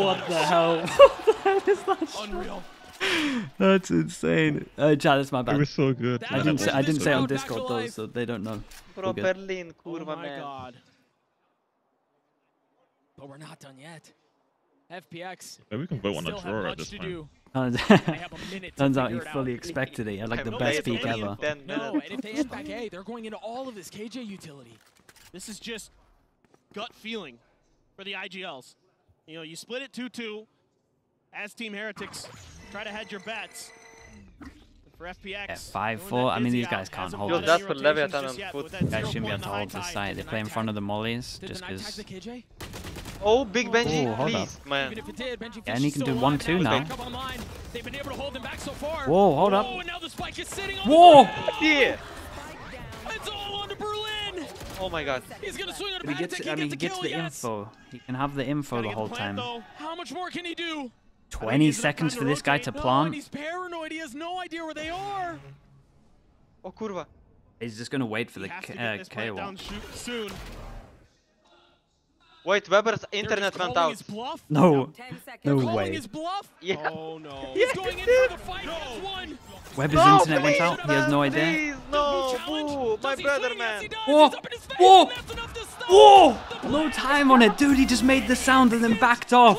what the hell? What the hell is that? Unreal. That's insane. Chat, that's my bad. It was so good. I didn't say on Discord though, so they don't know. Bro, Berlin, kurva, man. God. But we're not done yet. FPX. Maybe we can vote on a draw at this point. Turns out he fully expected it. He had like the best peak ever. No, and if they hit back A, they're going into all of this KJ utility. This is just gut feeling for the IGLs. You know, you split it 2-2 as Team Heretics. Try to hedge your bets. For FPX, 5-4. I mean, these guys can't hold it. That's for Leviathan and Foot. Guys shouldn't be able to hold this site. They play in front of the mollies just because. Oh, big Benji, hold please, up. man. Yeah, and he can do 1-2 now. Whoa, hold up. Whoa! Yeah. It's all on to Berlin. Oh my God. He's gonna swing on a But he gets the info. He can have the info the whole time. How much more can he do? 20 seconds for this guy to plant. He's paranoid. He has no idea where they are. Oh, kurva. He's just gonna wait for the KO. Soon. Wait, Weber's internet went out. No, no calling way. his bluff? Yeah. Oh no. He's going in for the fight. One. Weber's No, internet went please, out. He has no idea. Please, no, boo, my brother, man. Whoa! Whoa! Whoa! No time on it, dude. He just made the sound and then backed off.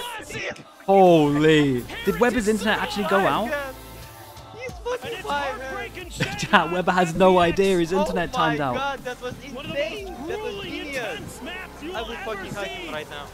Holy! Did Weber's internet actually go out? He's fucking fine, man. Chat, Weber has no idea. His internet timed out. Oh my God, that was insane. That was genius. I will fucking hug him right now.